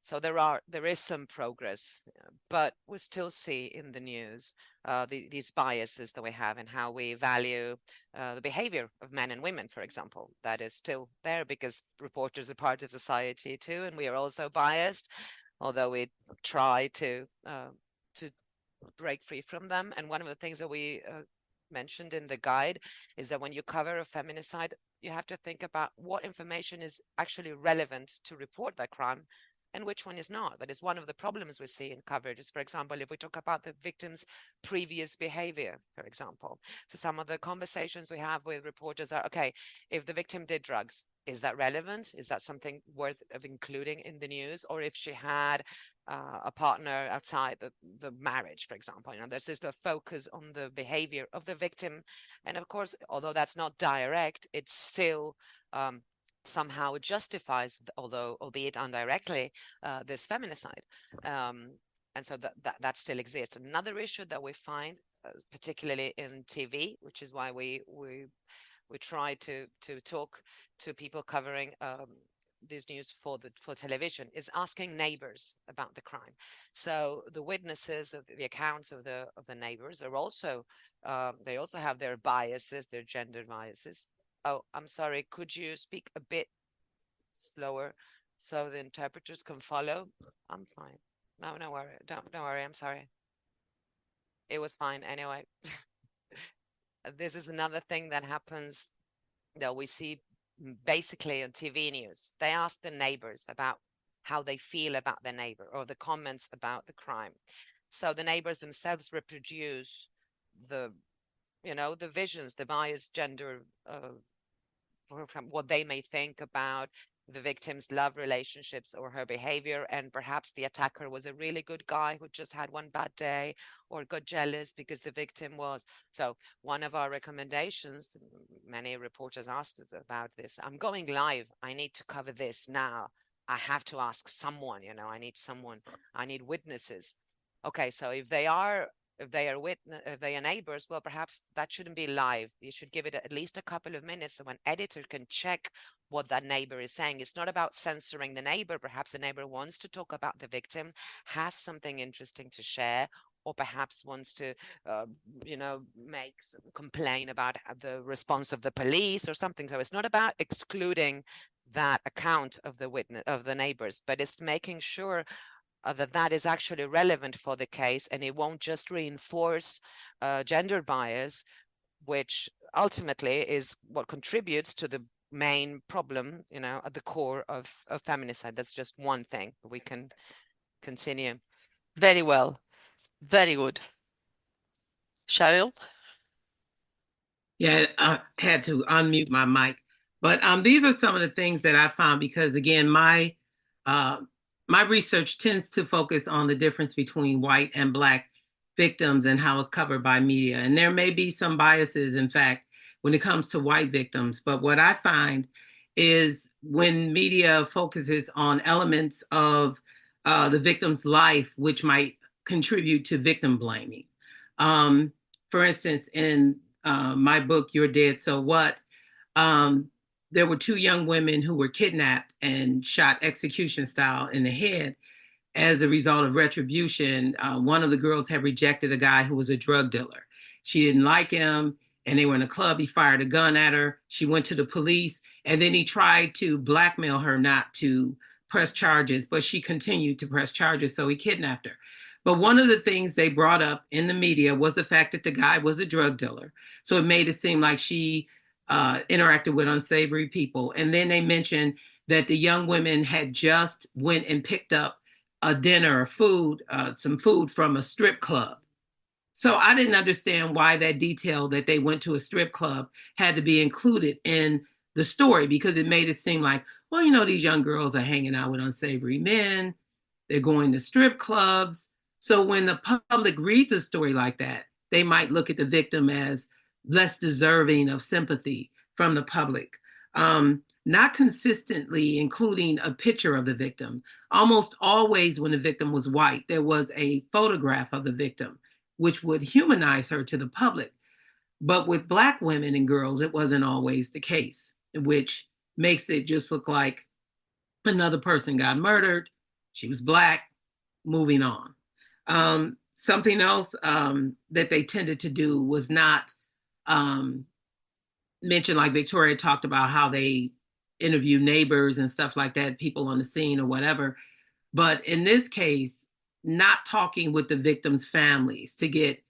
So there is some progress, but we still see in the news these biases that we have in how we value the behavior of men and women, for example. That is still there, because reporters are part of society too, and we are also biased, although we try to break free from them. And one of the things that we mentioned in the guide is that when you cover a feminicide, you have to think about what information is actually relevant to report that crime and which one is not. That is one of the problems we see in coverage. Is, for example, if we talk about the victim's previous behavior, for example. So some of the conversations we have with reporters are, okay, if the victim did drugs, is that relevant? Is that something worth of including in the news? Or if she had a partner outside the marriage, for example, there's just a focus on the behavior of the victim. And of course, although that's not direct, it's still somehow it justifies, although albeit indirectly, this feminicide. And so that still exists. Another issue that we find, particularly in TV, which is why we try to talk to people covering this news for television is asking neighbors about the crime. So the witnesses of the accounts of the neighbors are also they also have their biases, their gender biases. Oh, I'm sorry, could you speak a bit slower so the interpreters can follow? I'm fine. No, no worry. Don't worry. I'm sorry. It was fine anyway. This is another thing that happens that we see basically on TV news. They ask the neighbors about how they feel about their neighbor or the comments about the crime. So the neighbors themselves reproduce the, the visions, the biased gender, from what they may think about the victim's love relationships or her behavior, and perhaps the attacker was a really good guy who just had one bad day or got jealous because the victim was. So one of our recommendations, many reporters asked us about this, I'm going live, I need to cover this now, I have to ask someone, I need witnesses. Okay, so if they are neighbors, well, perhaps that shouldn't be live. You should give it at least a couple of minutes so an editor can check what that neighbor is saying. It's not about censoring the neighbor. Perhaps the neighbor wants to talk about the victim, has something interesting to share, or perhaps wants to, complain about the response of the police or something. So it's not about excluding that account of the witness, of the neighbors, but it's making sure that is actually relevant for the case, and it won't just reinforce gender bias, which ultimately is what contributes to the main problem, at the core of feminicide. That's just one thing. We can continue. Very well. Very good. Cheryl? Yeah, I had to unmute my mic. But these are some of the things that I found, because again, my research tends to focus on the difference between white and Black victims and how it's covered by media. And there may be some biases, in fact, when it comes to white victims. But what I find is when media focuses on elements of the victim's life, which might contribute to victim blaming. For instance, in my book, You're Dead, So What? There were two young women who were kidnapped and shot execution style in the head as a result of retribution. One of the girls had rejected a guy who was a drug dealer. She didn't like him, and they were in a club. He fired a gun at her. She went to the police, and then he tried to blackmail her not to press charges, but she continued to press charges, so he kidnapped her. But one of the things they brought up in the media was the fact that the guy was a drug dealer. So it made it seem like she interacted with unsavory people. And then they mentioned that the young women had just went and picked up a dinner or food, some food from a strip club. So I didn't understand why that detail that they went to a strip club had to be included in the story, because it made it seem like, well, these young girls are hanging out with unsavory men. They're going to strip clubs. So when the public reads a story like that, they might look at the victim as less deserving of sympathy from the public. Not consistently including a picture of the victim. Almost always when the victim was white, there was a photograph of the victim, which would humanize her to the public. But with Black women and girls, it wasn't always the case, which makes it just look like another person got murdered. She was Black, moving on. Something else that they tended to do was not mention, like Victoria talked about how they interview neighbors and stuff like that, people on the scene or whatever. But in this case, not talking with the victims' families to get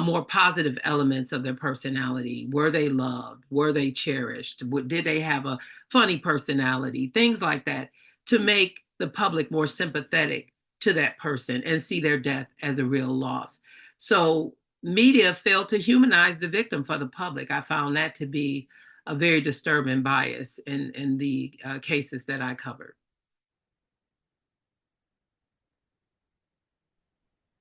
more positive elements of their personality. Were they loved? Were they cherished? Did they have a funny personality? Things like that, to make the public more sympathetic to that person and see their death as a real loss. So media failed to humanize the victim for the public. I found that to be a very disturbing bias in the cases that I covered.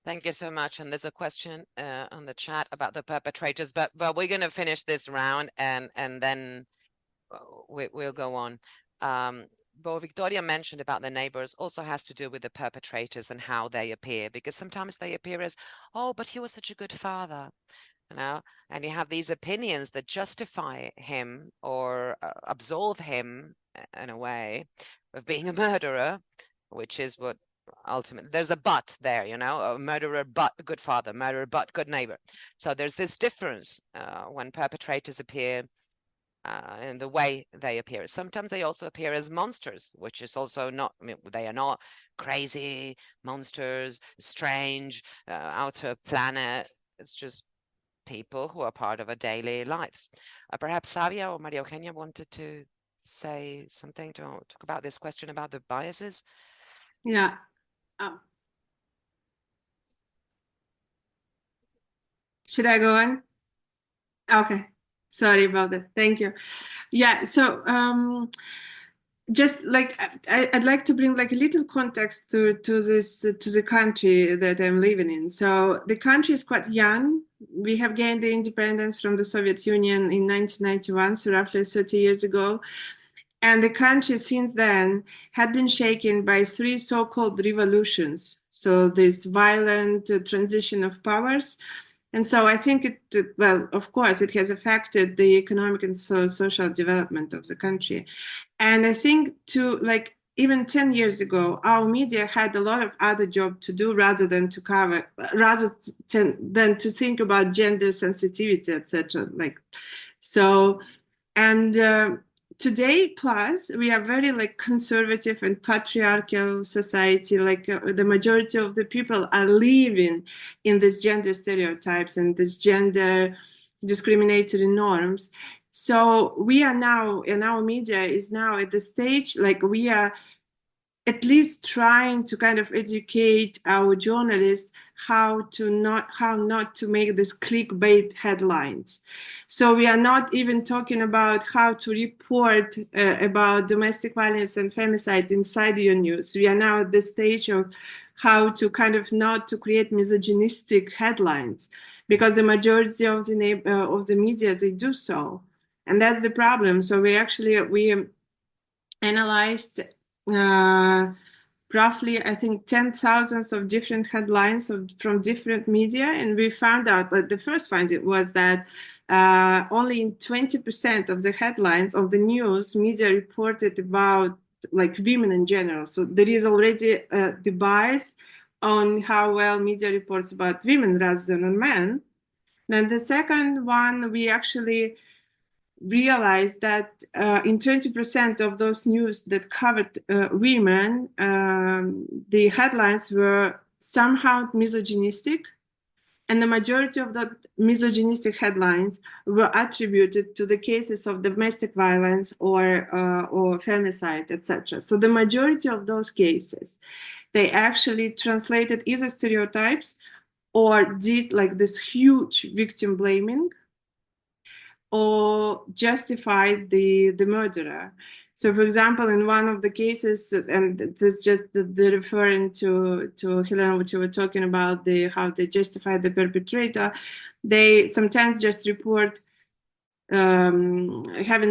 Thank you so much. And there's a question on the chat about the perpetrators, but we're going to finish this round and then we'll go on. But Victoria mentioned about the neighbors also has to do with the perpetrators and how they appear, because sometimes they appear as, oh, but he was such a good father. you know, and you have these opinions that justify him or absolve him in a way of being a murderer, which is what ultimately, there's a but there, you know, a murderer but a good father, murderer but good neighbor. So there's this difference when perpetrators appear in the way they appear. Sometimes they also appear as monsters, which is also not, I mean, they are not crazy monsters, strange, outer planet. It's just people who are part of our daily lives. Perhaps Savia or María Eugenia wanted to say something to talk about this question about the biases. Yeah. Should I go on? Okay. Sorry about that. Thank you. Yeah. So just like I'd like to bring like a little context to the country that I'm living in. So the country is quite young. We have gained the independence from the Soviet Union in 1991, so roughly 30 years ago. And the country since then had been shaken by 3 so-called revolutions. So this violent transition of powers. And so I think well, of course, it has affected the economic and social development of the country. And I think even 10 years ago, our media had a lot of other job to do rather than to think about gender sensitivity, etc. Today, plus, we are very conservative and patriarchal society. The majority of the people are living in these gender stereotypes and these gender discriminatory norms. So we are now, and our media is now at the stage, we are at least trying to kind of educate our journalists how not to make this clickbait headlines. So we are not even talking about how to report about domestic violence and femicide inside your news. We are now at the stage of how to kind of not to create misogynistic headlines, because the majority of the media, they do so. And that's the problem. So we analyzed roughly, I think, 10,000 of different headlines from different media. And we found out that the first finding was that only in 20% of the headlines of the news, media reported about women in general. So there is already the bias on how well media reports about women rather than on men. Then the second one, we actually realized that in 20% of those news that covered women, the headlines were somehow misogynistic, and the majority of the misogynistic headlines were attributed to the cases of domestic violence or femicide, etc. So the majority of those cases, they actually translated either stereotypes or did this huge victim blaming, or justified the murderer. So, for example, in one of the cases, and this is just the referring to Helena, what you were talking about, how they justify the perpetrator, they sometimes just report having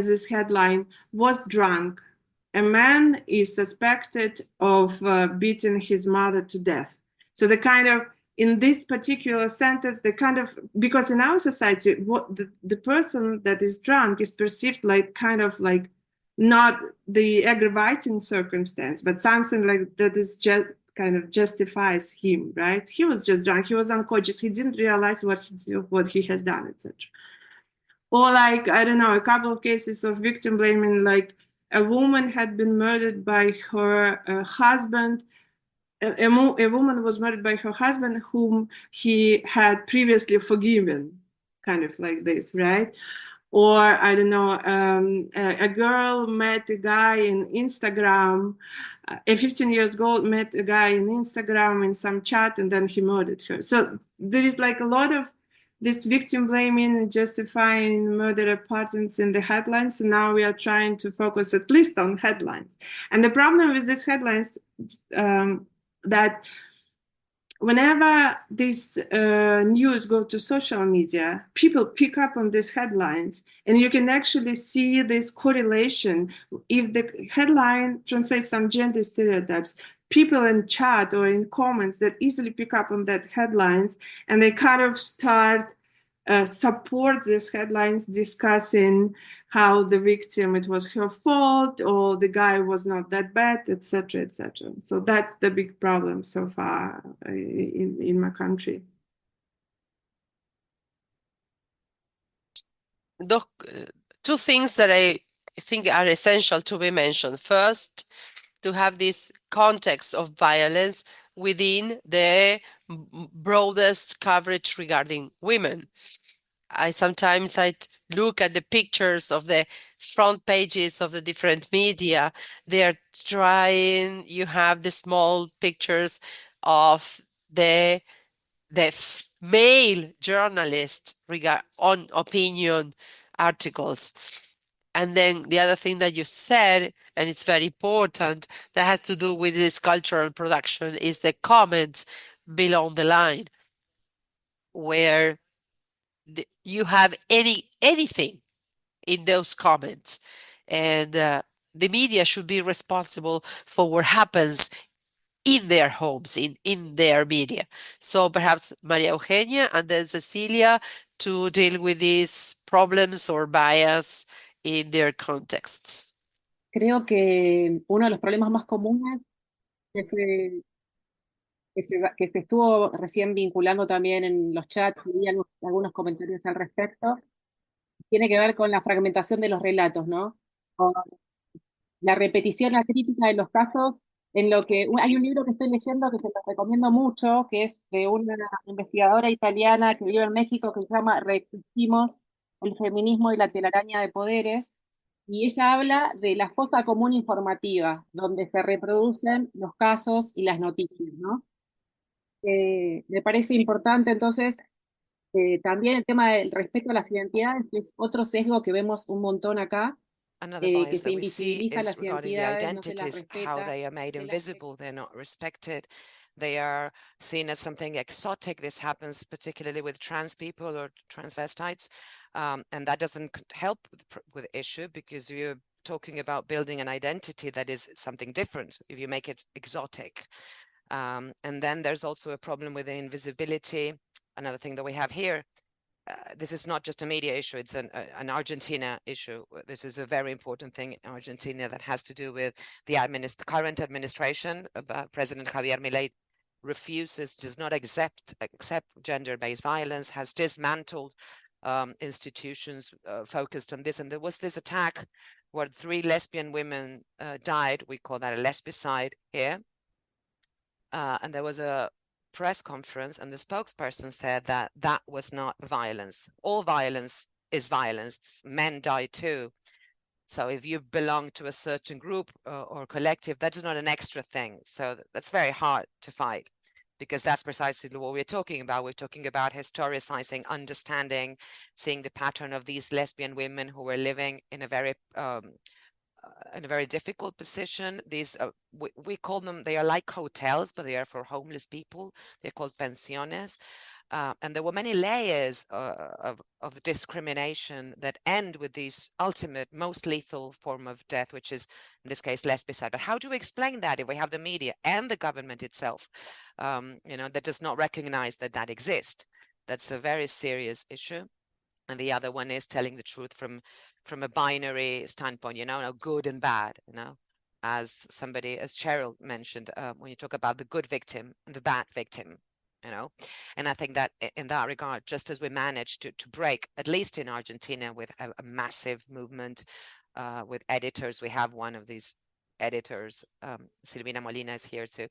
this headline, was drunk. A man is suspected of beating his mother to death. So the kind of, in this particular sentence, because in our society, what the person that is drunk is perceived not the aggravating circumstance, but something that is just kind of justifies him, right? He was just drunk, he was unconscious, he didn't realize what he has done, etc. Or I don't know, a couple of cases of victim blaming, a woman had been murdered by her husband. A woman was murdered by her husband, whom he had previously forgiven, kind of like this, right? Or I don't know, a girl met a guy in Instagram, a 15 years old met a guy in Instagram in some chat, and then he murdered her. So there is a lot of this victim blaming, justifying murder patterns in the headlines. So now we are trying to focus at least on headlines. And the problem with these headlines, that whenever these news go to social media, people pick up on these headlines, and you can actually see this correlation. If the headline translates some gender stereotypes, people in chat or in comments that easily pick up on that headlines, and they kind of start support these headlines discussing how the victim, it was her fault, or the guy was not that bad, etc., etc. So that's the big problem so far in my country. Two things that I think are essential to be mentioned. First, to have this context of violence within the broadest coverage regarding women. I sometimes look at the pictures of the front pages of the different media. They're trying, you have the small pictures of the male journalist on opinion articles. And then the other thing that you said, and it's very important, that has to do with this cultural production, is the comments below the line, where you have anything in those comments. And the media should be responsible for what happens in their homes, in their media. So perhaps María Eugenia and then Cecília to deal with these problems or bias in their contexts. Creo que uno de los problemas más comunes que se estuvo recién vinculando también en los chats y algunos comentarios al respecto, tiene que ver con la fragmentación de los relatos, ¿no? Con la repetición acrítica de los casos, en lo que hay un libro que estoy leyendo que se lo recomiendo mucho, que es de una investigadora italiana que vive en México, que se llama Resistimos el feminismo y la telaraña de poderes, y ella habla de la fosa común informativa, donde se reproducen los casos y las noticias, ¿no? Me parece importante entonces también el tema del respeto a las identidades, que es otro sesgo que vemos un montón acá, Another que bias se that we see invisibiliza is las regarding the identidades, no se las identities, how respeta. they are made invisible, they're not respected, they are seen as something exotic. This happens particularly with trans people or transvestites, and that doesn't help with the issue, because you're talking about building an identity that is something different if you make it exotic. And then there's also a problem with the invisibility. Another thing that we have here, this is not just a media issue, it's an Argentina issue. This is a very important thing in Argentina that has to do with the current administration. President Javier Milei does not accept gender-based violence, has dismantled institutions focused on this. And there was this attack where 3 lesbian women died. We call that a lesbicide here. And there was a press conference, and the spokesperson said that that was not violence. All violence is violence. Men die too. So if you belong to a certain group or collective, that's not an extra thing. So that's very hard to fight, because that's precisely what we're talking about. We're talking about historicizing, understanding, seeing the pattern of these lesbian women who were living in a very difficult position. These we call them, they are like hotels, but they are for homeless people. They're called pensiones. And there were many layers of discrimination that end with this ultimate, most lethal form of death, which is, in this case, lesbicide. But how do we explain that if we have the media and the government itself, that does not recognize that that exists? That's a very serious issue. And the other one is telling the truth from a binary standpoint, good and bad, as Cheryl mentioned, when you talk about the good victim and the bad victim, and I think that in that regard, just as we managed to break, at least in Argentina, with a massive movement with editors, we have one of these editors, Silvina Molina is here too.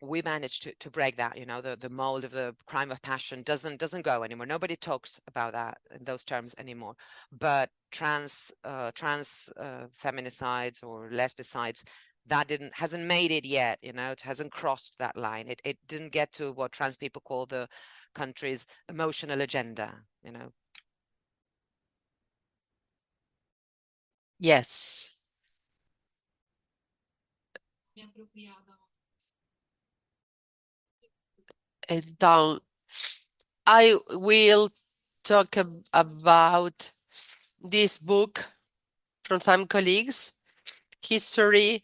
We managed to break that, the mold of the crime of passion doesn't go anymore. Nobody talks about that in those terms anymore. But trans feminicides or lesbicides, that hasn't made it yet, it hasn't crossed that line. It didn't get to what trans people call the country's emotional agenda, Yes. And down, I will talk about this book from some colleagues, history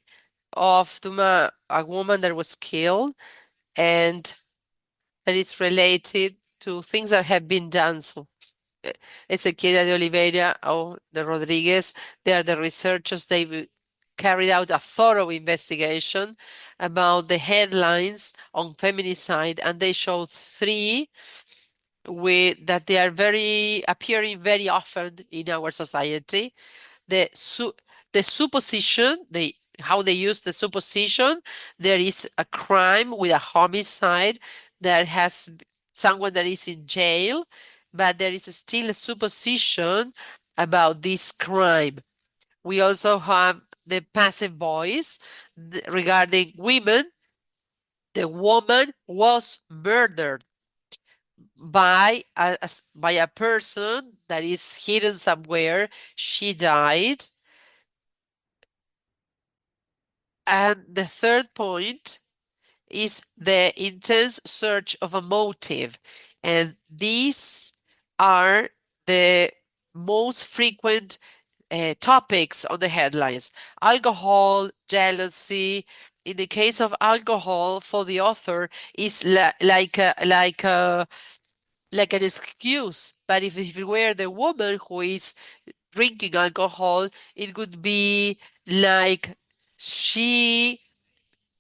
of a woman that was killed, and that is related to things that have been done. So Cecília de Oliveira or the Rodriguez, they are the researchers. They carried out a thorough investigation about the headlines on feminicide, and they showed three that they are appearing very often in our society. The supposition, how they use the supposition, there is a crime with a homicide that has someone that is in jail, but there is still a supposition about this crime. We also have the passive voice regarding women. The woman was murdered by a person that is hidden somewhere. She died. And the third point is the intense search of a motive. And these are the most frequent topics on the headlines: alcohol, jealousy. In the case of alcohol, for the author, is like an excuse. But if it were the woman who is drinking alcohol, it would be like she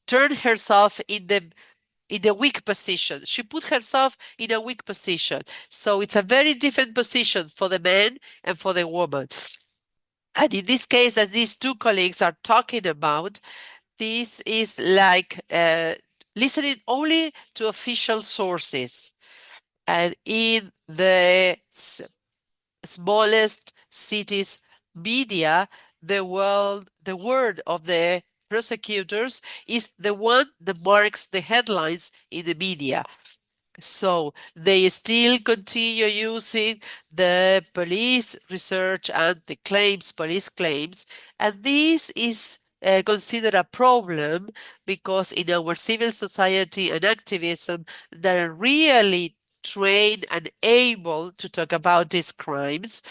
turned herself in the weak position. She put herself in a weak position. So it's a very different position for the man and for the woman. And in this case that these two colleagues are talking about, this is like listening only to official sources. And in the smallest cities media, the word of the prosecutors is the one that marks the headlines in the media. So they still continue using the police research and the police claims, and this is considered a problem because in our civil society and activism, they're really trained and able to talk about these crimes.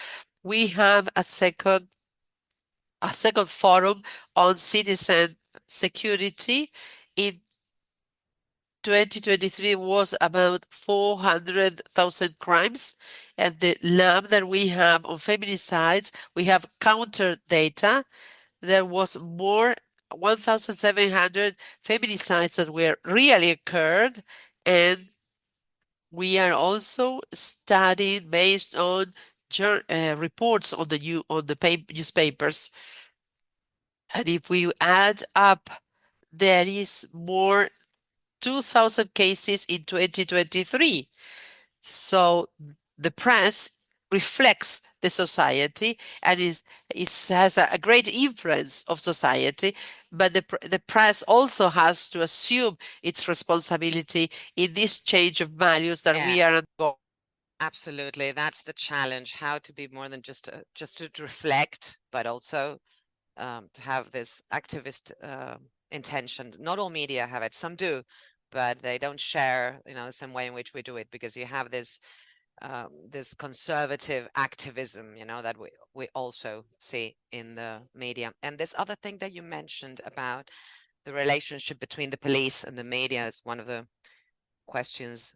We have a second forum on citizen security. In 2023 was about 400,000 crimes, and the lab that we have on feminicides, we have counter data. There was more 1,700 feminicides that were really occurred, and we are also studying based on reports on the newspapers. And if we add up, there is more 2,000 cases in 2023. So the press reflects the society and has a great influence of society, but the press also has to assume its responsibility in this change of values that we are undergoing. Absolutely, that's the challenge: how to be more than just to reflect, but also to have this activist intention. Not all media have it; some do, but they don't share, the same way in which we do it, because you have this this conservative activism, that we also see in the media. And this other thing that you mentioned about the relationship between the police and the media is one of the questions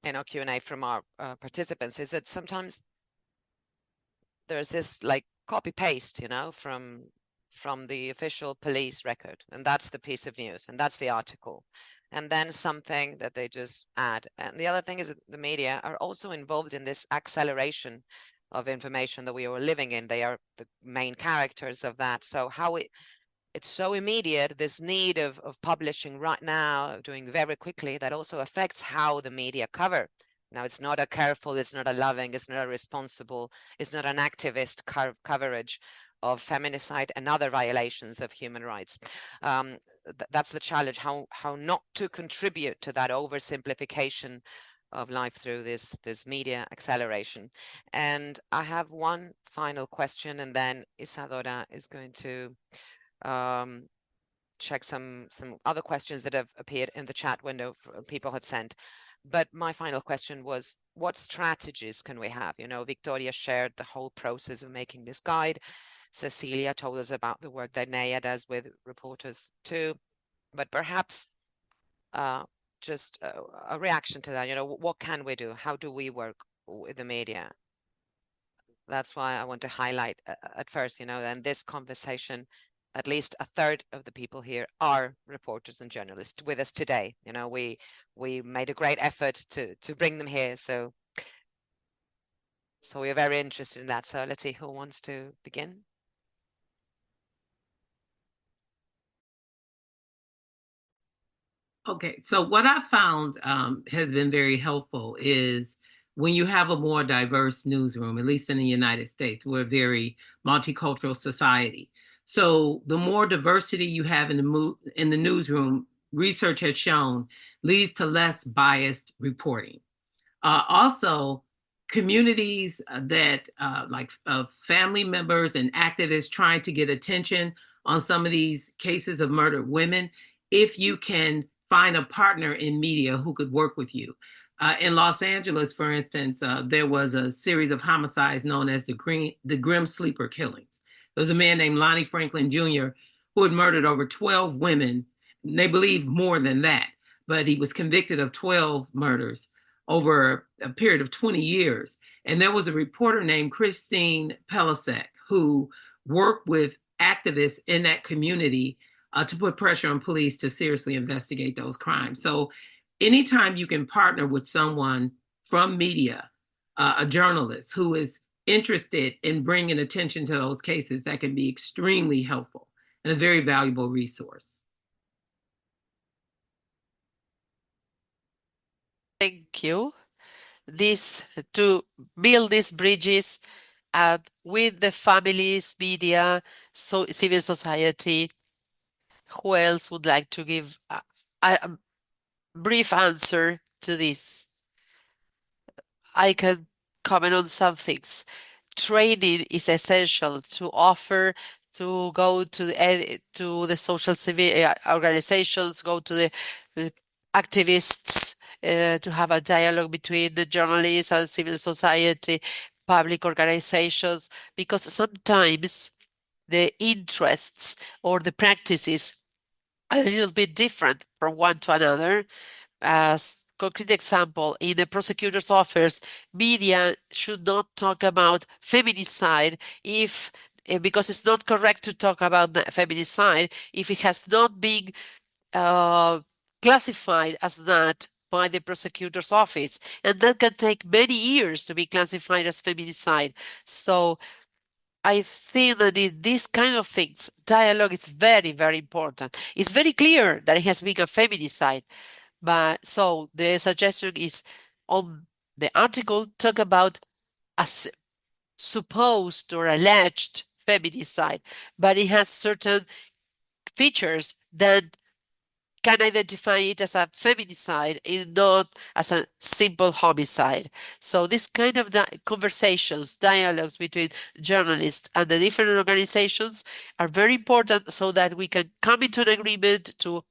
in our Q&A from our participants, is that sometimes there's this like copy paste, from the official police record, and that's the piece of news, and that's the article, and then something that they just add. And the other thing is that the media are also involved in this acceleration of information that we are living in. They are the main characters of that. So how it's so immediate, this need of publishing right now, doing very quickly, that also affects how the media cover. Now, it's not a careful, it's not a loving, it's not a responsible, it's not an activist coverage of feminicide and other violations of human rights. That's the challenge, how not to contribute to that oversimplification of life through this media acceleration. And I have one final question, and then Isadora is going to check some other questions that have appeared in the chat window people have sent. But my final question was, what strategies can we have? Victoria shared the whole process of making this guide. Cecília told us about the work that Naya does with reporters too. But perhaps just a reaction to that. You know, what can we do? How do we work with the media? That's why I want to highlight at first, you know, in this conversation, at least a third of the people here are reporters and journalists with us today. You know, we made a great effort to bring them here. So we're very interested in that. So let's see who wants to begin. Okay, so what I found has been very helpful is when you have a more diverse newsroom, at least in the United States, we're a very multicultural society. So the more diversity you have in the newsroom, research has shown, leads to less biased reporting. Also, communities that like family members and activists trying to get attention on some of these cases of murdered women, if you can find a partner in media who could work with you. In Los Angeles, for instance, there was a series of homicides known as the Grim Sleeper killings. There was a man named Lonnie Franklin Jr. who had murdered over 12 women. They believe more than that, but he was convicted of 12 murders over a period of 20 years. And there was a reporter named Christine Pelisek who worked with activists in that community to put pressure on police to seriously investigate those crimes. So anytime you can partner with someone from media, a journalist who is interested in bringing attention to those cases, that can be extremely helpful and a very valuable resource. Thank you. To build these bridges with the families, media, civil society. Who else would like to give a brief answer to this? I can comment on some things. Training is essential to offer, to go to the social civil organizations, go to the activists, to have a dialogue between the journalists and civil society, public organizations, because sometimes the interests or the practices are a little bit different from one to another. As concrete example, in the prosecutor's office, media should not talk about feminicide because it's not correct to talk about the feminicide if it has not been classified as that by the prosecutor's office, and that can take many years to be classified as feminicide. So I think that in these kind of things, dialogue is very, very important. It's very clear that it has been a feminicide, but so the suggestion is on the article talk about a supposed or alleged feminicide, but it has certain features that can identify it as a feminicide and not as a simple homicide. So this kind of conversations, dialogues between journalists and the different organizations are very important so that we can come into an agreement to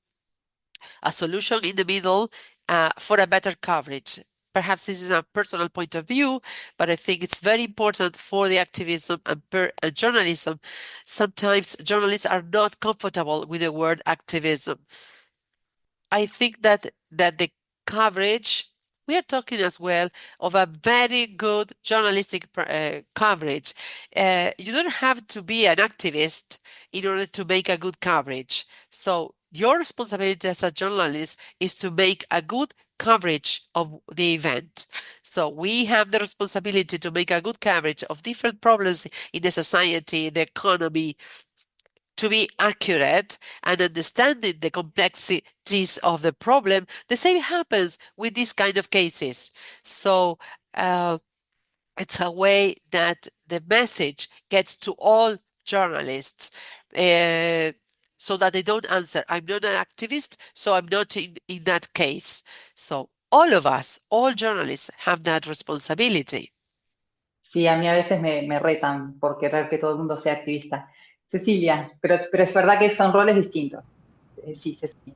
a solution in the middle for a better coverage. Perhaps this is a personal point of view, but I think it's very important for the activism and journalism. Sometimes journalists are not comfortable with the word activism. I think that the coverage, we are talking as well of a very good journalistic coverage. You don't have to be an activist in order to make a good coverage. So your responsibility as a journalist is to make a good coverage of the event. So we have the responsibility to make a good coverage of different problems in the society, the economy, to be accurate and understanding the complexities of the problem. The same happens with these kind of cases. So it's a way that the message gets to all journalists so that they don't answer, I'm not an activist, so I'm not in that case. So all of us, all journalists have that responsibility. Sí, a mí a veces me retan por querer que todo el mundo sea activista. Cecilia, pero es verdad que son roles distintos. Sí, Cecilia.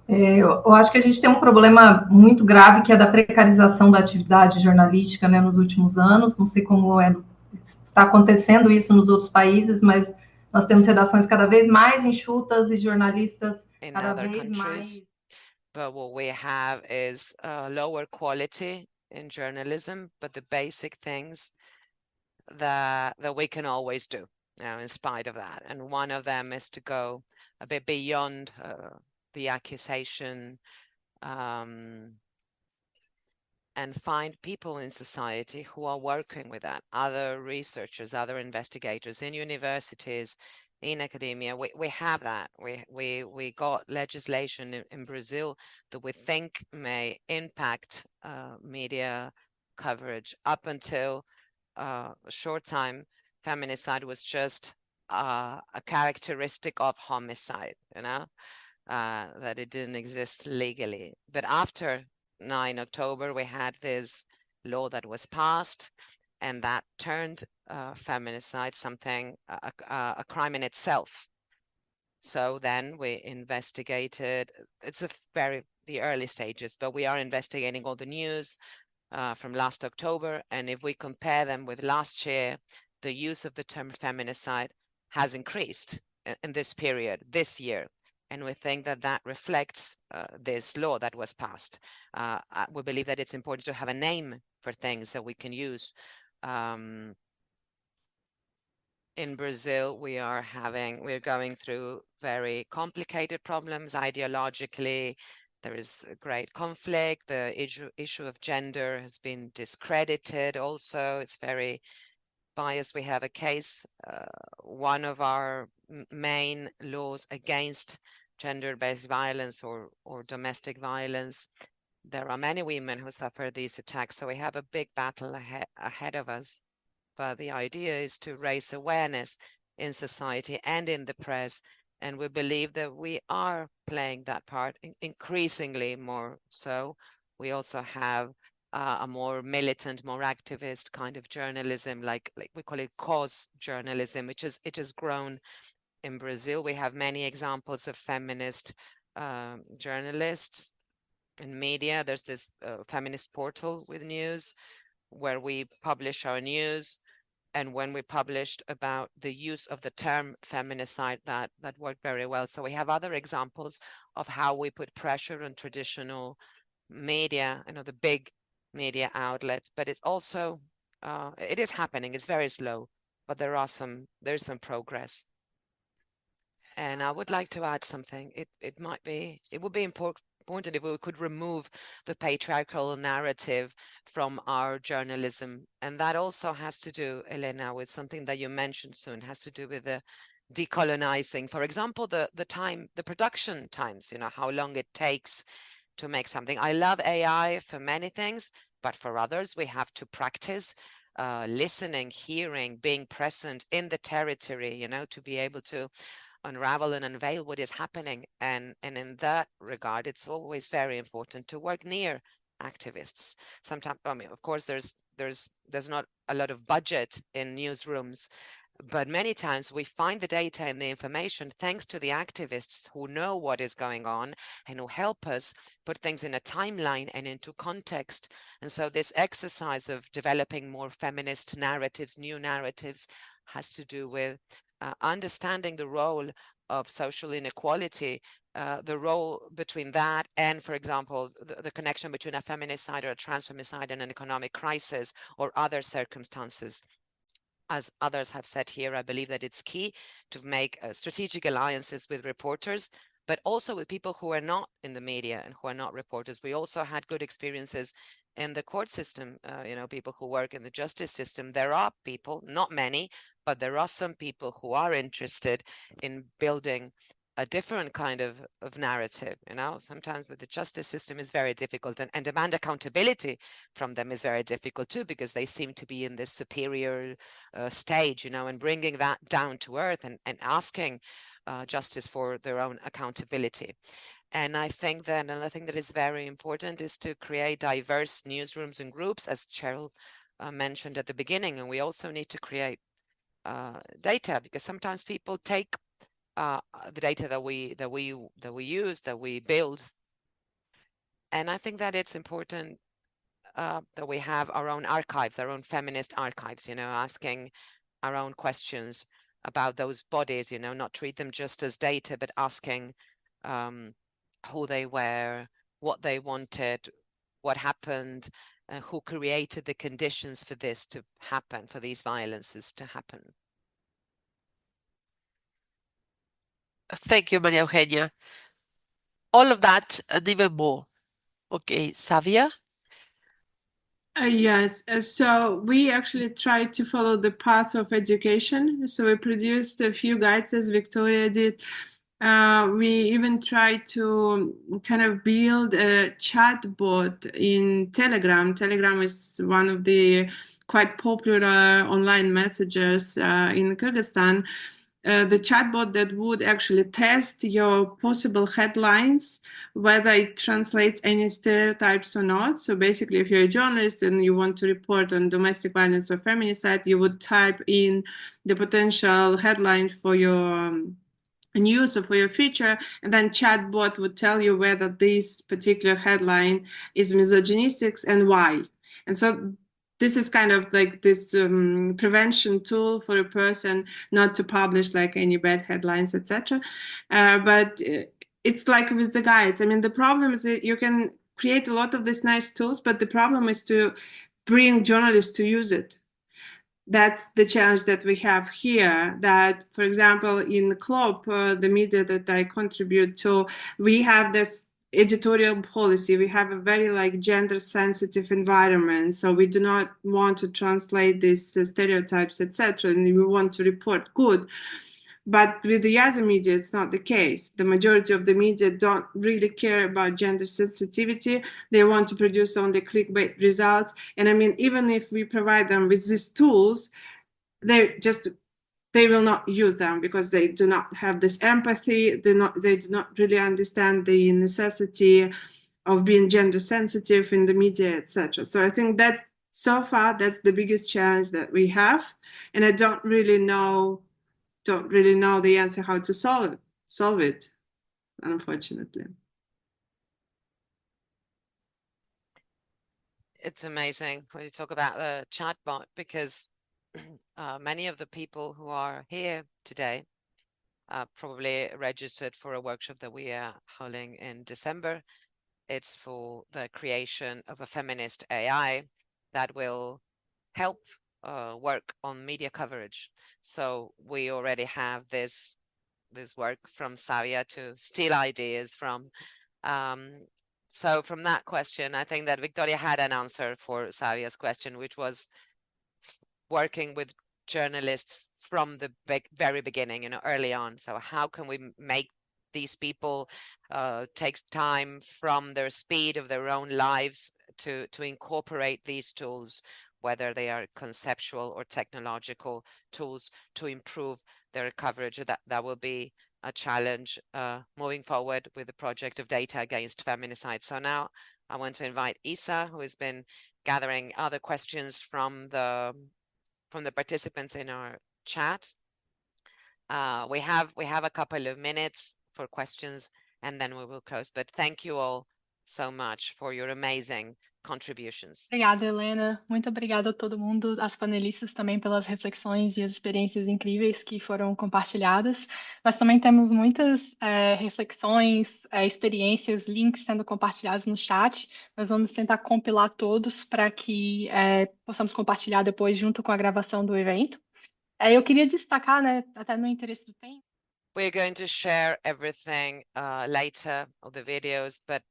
Eu acho que a gente tem um problema muito grave, que é da precarização da atividade jornalística, né, nos últimos anos. Não sei como está acontecendo isso nos outros países, mas nós temos redações cada vez mais enxutas e jornalistas cada vez mais. But what we have is lower quality in journalism, but the basic things that we can always do, in spite of that. And one of them is to go a bit beyond the accusation, and find people in society who are working with that, other researchers, other investigators in universities, in academia. We have that. We got legislation in Brazil that we think may impact media coverage. Up until a short time, feminicide was just a characteristic of homicide, that it didn't exist legally. But after 9 October, we had this law that was passed, and that turned feminicide something, a crime in itself. So then we investigated, it's the early stages, but we are investigating all the news from last October. And if we compare them with last year, the use of the term feminicide has increased in this period, this year. And we think that that reflects this law that was passed. We believe that it's important to have a name for things that we can use. In Brazil, we're going through very complicated problems ideologically. There is a great conflict. The issue of gender has been discredited also. It's very biased. We have a case, one of our main laws against gender-based violence or domestic violence. There are many women who suffer these attacks, so we have a big battle ahead of us. But the idea is to raise awareness in society and in the press, and we believe that we are playing that part increasingly more so. We also have a more militant, more activist kind of journalism, like we call it cause journalism, which has grown in Brazil. We have many examples of feminist journalists in media. There's this feminist portal with news where we publish our news. And when we published about the use of the term feminicide, that worked very well. So we have other examples of how we put pressure on traditional media, the big media outlets. But it also, it is happening. It's very slow, but there's some progress. And I would like to add something. It would be important if we could remove the patriarchal narrative from our journalism. And that also has to do, Elena, with something that you mentioned soon, has to do with the decolonizing. For example, the production times, how long it takes to make something. I love AI for many things, but for others, we have to practice listening, hearing, being present in the territory, to be able to unravel and unveil what is happening. And in that regard, it's always very important to work near activists. Sometimes, of course, there's not a lot of budget in newsrooms, but many times we find the data and the information thanks to the activists who know what is going on and who help us put things in a timeline and into context. And so this exercise of developing more feminist narratives, new narratives, has to do with understanding the role of social inequality, the role between that and, for example, the connection between a feminicide or a transfemicide and an economic crisis or other circumstances. As others have said here, I believe that it's key to make strategic alliances with reporters, but also with people who are not in the media and who are not reporters. We also had good experiences in the court system, people who work in the justice system. There are people, not many, but there are some people who are interested in building a different kind of narrative. Sometimes with the justice system is very difficult, and demand accountability from them is very difficult too, because they seem to be in this superior stage, and bringing that down to earth and asking justice for their own accountability. And I think that another thing that is very important is to create diverse newsrooms and groups, as Cheryl mentioned at the beginning. And we also need to create data, because sometimes people take the data that we use, that we build. And I think that it's important that we have our own archives, our own feminist archives, asking our own questions about those bodies, you know, not treat them just as data, but asking who they were, what they wanted, what happened, who created the conditions for this to happen, for these violences to happen. Thank you, María Eugenia. All of that and even more. Okay, Savia? Yes, so we actually tried to follow the path of education. So we produced a few guides as Victoria did. We even tried to kind of build a chatbot in Telegram. Telegram is one of the quite popular online messengers in Kyrgyzstan. The chatbot that would actually test your possible headlines, whether it translates any stereotypes or not. So basically, if you're a journalist and you want to report on domestic violence or feminicide, you would type in the potential headline for your news or for your feature, and then chatbot would tell you whether this particular headline is misogynistic and why. And so this is kind of like this prevention tool for a person not to publish like any bad headlines, etc. But it's like with the guides. I mean, the problem is that you can create a lot of these nice tools, but the problem is to bring journalists to use it. That's the challenge that we have here. That, for example, in CLOP, the media that I contribute to, we have this editorial policy. We have a very like gender sensitive environment, so we do not want to translate these stereotypes, etc., and we want to report good. But with the other media, it's not the case. The majority of the media don't really care about gender sensitivity. They want to produce only clickbait results. And I mean, even if we provide them with these tools, they will not use them because they do not have this empathy. They do not really understand the necessity of being gender sensitive in the media, etc. So I think that's so far that's the biggest challenge that we have, and I don't really know the answer how to solve it, unfortunately. It's amazing when you talk about the chatbot, because many of the people who are here today probably registered for a workshop that we are holding in December. It's for the creation of a feminist AI that will help work on media coverage. So we already have this work from Savia to steal ideas from. So from that question, I think that Victoria had an answer for Savia's question, which was working with journalists from the very beginning, you know, early on. So how can we make these people take time from their speed of their own lives to incorporate these tools, whether they are conceptual or technological tools, to improve their coverage. That will be a challenge moving forward with the project of Data Against Feminicide. So now I want to invite Isa, who has been gathering other questions from the participants in our chat. We have a couple of minutes for questions and then we will close. But thank you all so much for your amazing contributions. Obrigada, Helena. Muito obrigada a todo mundo, as panelistas também pelas reflexões e as experiências incríveis que foram compartilhadas. Nós também temos muitas reflexões, experiências, links sendo compartilhados no chat. Nós vamos tentar compilar todos para que possamos compartilhar depois junto com a gravação do evento. Eu queria destacar, né, até no interesse do tempo. We're going to share everything later, all the videos, but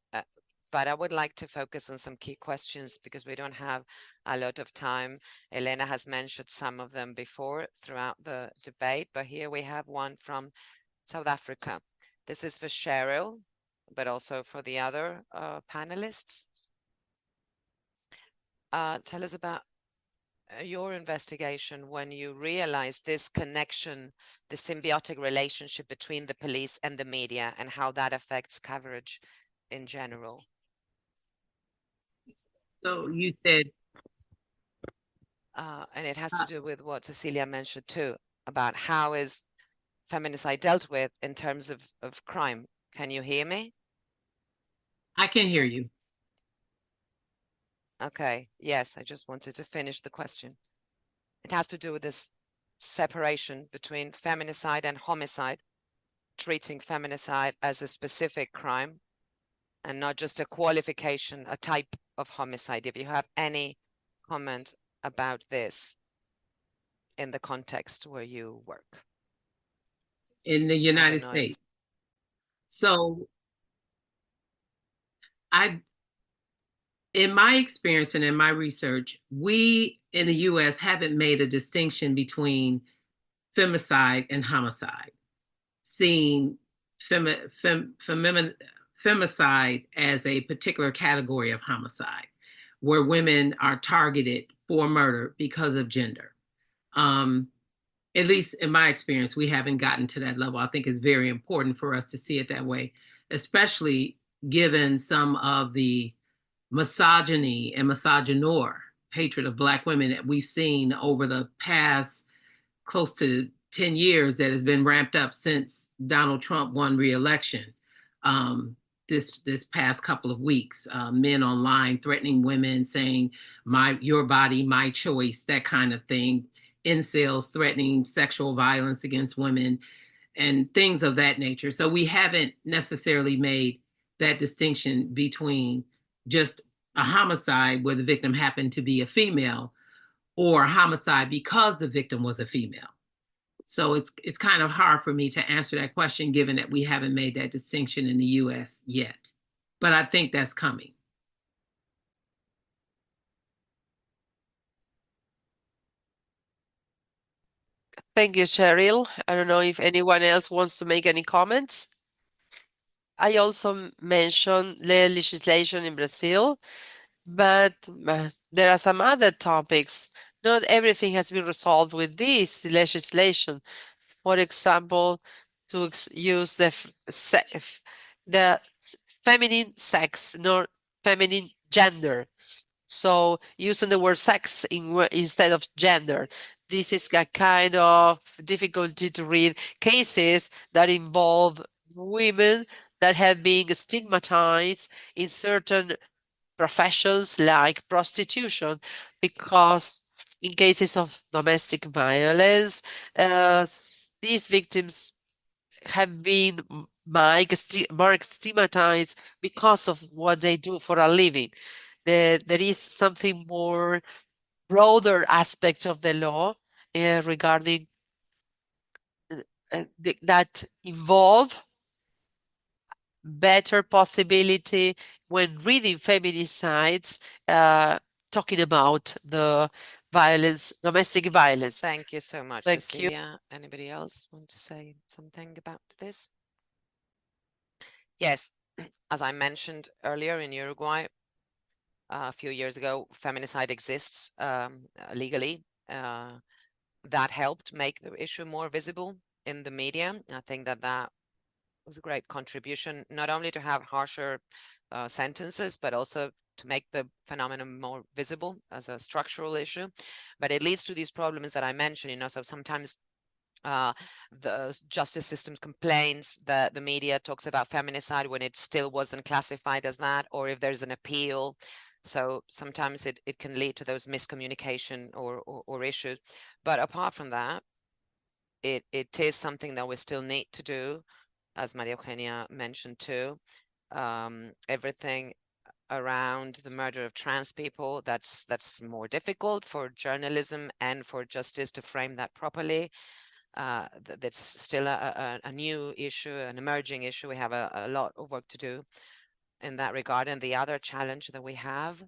I would like to focus on some key questions because we don't have a lot of time. Elena has mentioned some of them before throughout the debate, but here we have one from South Africa. This is for Cheryl, but also for the other panelists. Tell us about your investigation when you realized this connection, the symbiotic relationship between the police and the media, and how that affects coverage in general. So you said, and it has to do with what Cecília mentioned too, about how is feminicide dealt with in terms of crime. Can you hear me? I can hear you. Okay, yes, I just wanted to finish the question. It has to do with this separation between feminicide and homicide, treating feminicide as a specific crime and not just a qualification, a type of homicide. If you have any comment about this in the context where you work. In the United States. So in my experience and in my research, we in the US haven't made a distinction between femicide and homicide, seeing femicide as a particular category of homicide, where women are targeted for murder because of gender. At least in my experience, we haven't gotten to that level. I think it's very important for us to see it that way, especially given some of the misogyny and misogynoir, hatred of Black women that we've seen over the past close to 10 years that has been ramped up since Donald Trump won re-election. This past couple of weeks, men online threatening women, saying your body, my choice, that kind of thing. Incels threatening sexual violence against women and things of that nature. So we haven't necessarily made that distinction between just a homicide where the victim happened to be a female or homicide because the victim was a female. So it's kind of hard for me to answer that question given that we haven't made that distinction in the US yet. But I think that's coming. Thank you, Cheryl. I don't know if anyone else wants to make any comments. I also mentioned the legislation in Brazil, but there are some other topics. Not everything has been resolved with this legislation. For example, to use the feminine sex, not feminine gender. So using the word sex instead of gender. This is a kind of difficulty to read cases that involve women that have been stigmatized in certain professions like prostitution, because in cases of domestic violence, these victims have been marked stigmatized because of what they do for a living. There is something more broader aspect of the law regarding that involve better possibility when reading feminicides, talking about the violence, domestic violence. Thank you so much, Thank Cecília. Anybody else want to say something about this? Yes, as I mentioned earlier, in Uruguay, a few years ago, feminicide exists legally. That helped make the issue more visible in the media. I think that was a great contribution, not only to have harsher sentences, but also to make the phenomenon more visible as a structural issue. But it leads to these problems that I mentioned, so sometimes the justice system complains that the media talks about feminicide when it still wasn't classified as that, or if there's an appeal. So sometimes it can lead to those miscommunication or issues. But apart from that, it is something that we still need to do, as María Eugenia mentioned too. Everything around the murder of trans people, that's more difficult for journalism and for justice to frame that properly. That's still a new issue, an emerging issue. We have a lot of work to do in that regard. And the other challenge that we have,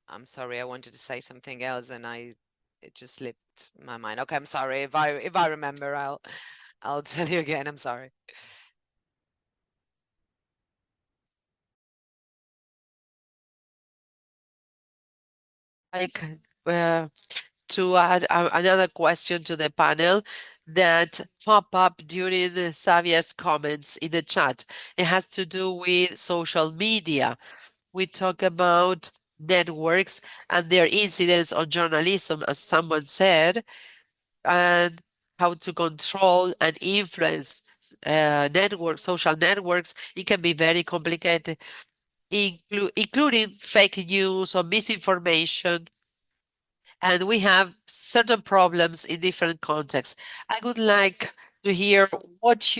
I'm sorry, I wanted to say something else and it just slipped my mind. Okay, I'm sorry. If I remember, I'll tell you again. I'm sorry. To add another question to the panel that pop up during Savia's comments in the chat. It has to do with social media. We talk about networks and their incidence on journalism, as someone said, and how to control and influence social networks. It can be very complicated, including fake news or misinformation and we have certain problems in different contexts. I would like to hear what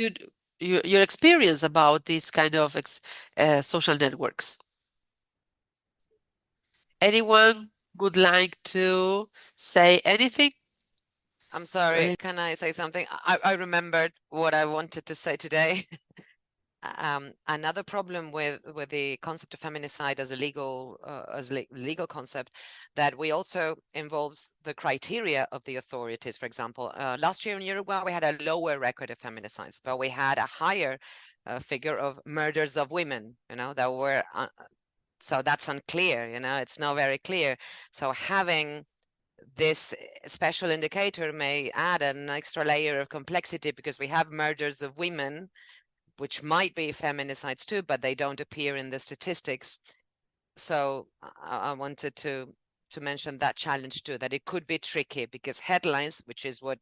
your experience about these kind of social networks. Anyone would like to say anything? I'm sorry, can I say something? I remembered what I wanted to say today. Another problem with the concept of feminicide as a legal concept, that we also involves the criteria of the authorities. For example, last year in Uruguay we had a lower record of feminicides, but we had a higher figure of murders of women. That were so that's unclear. It's not very clear. So having this special indicator may add an extra layer of complexity, because we have murders of women which might be feminicides too, but they don't appear in the statistics. So I wanted to mention that challenge too, that it could be tricky, because headlines, which is what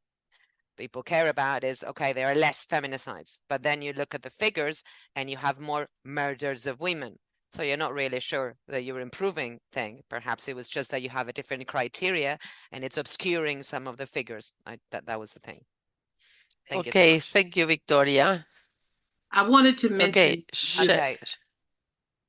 people care about, is okay, there are less feminicides, but then you look at the figures and you have more murders of women. So you're not really sure that you're improving thing. Perhaps it was just that you have a different criteria and it's obscuring some of the figures. That was the thing. Thank you so much. Thank you, Victoria. I wanted to mention, Okay.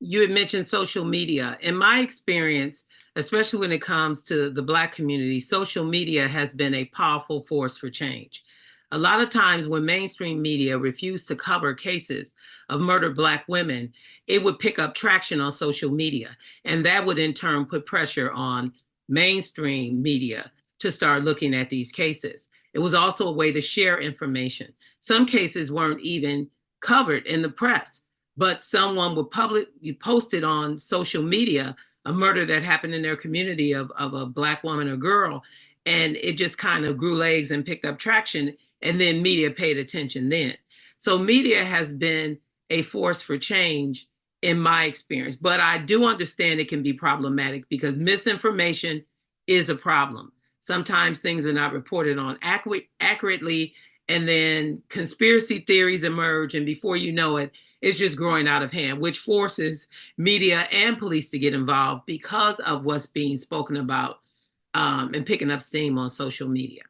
You had mentioned social media. In my experience, especially when it comes to the Black community, social media has been a powerful force for change. A lot of times when mainstream media refused to cover cases of murdered Black women, it would pick up traction on social media. And that would in turn put pressure on mainstream media to start looking at these cases. It was also a way to share information. Some cases weren't even covered in the press, but someone would post it on social media, a murder that happened in their community of a Black woman or girl, and it just kind of grew legs and picked up traction, and then media paid attention then. So media has been a force for change in my experience, but I do understand it can be problematic because misinformation is a problem. Sometimes things are not reported on accurately, and then conspiracy theories emerge, and before you know it, it's just growing out of hand, which forces media and police to get involved because of what's being spoken about and picking up steam on social media.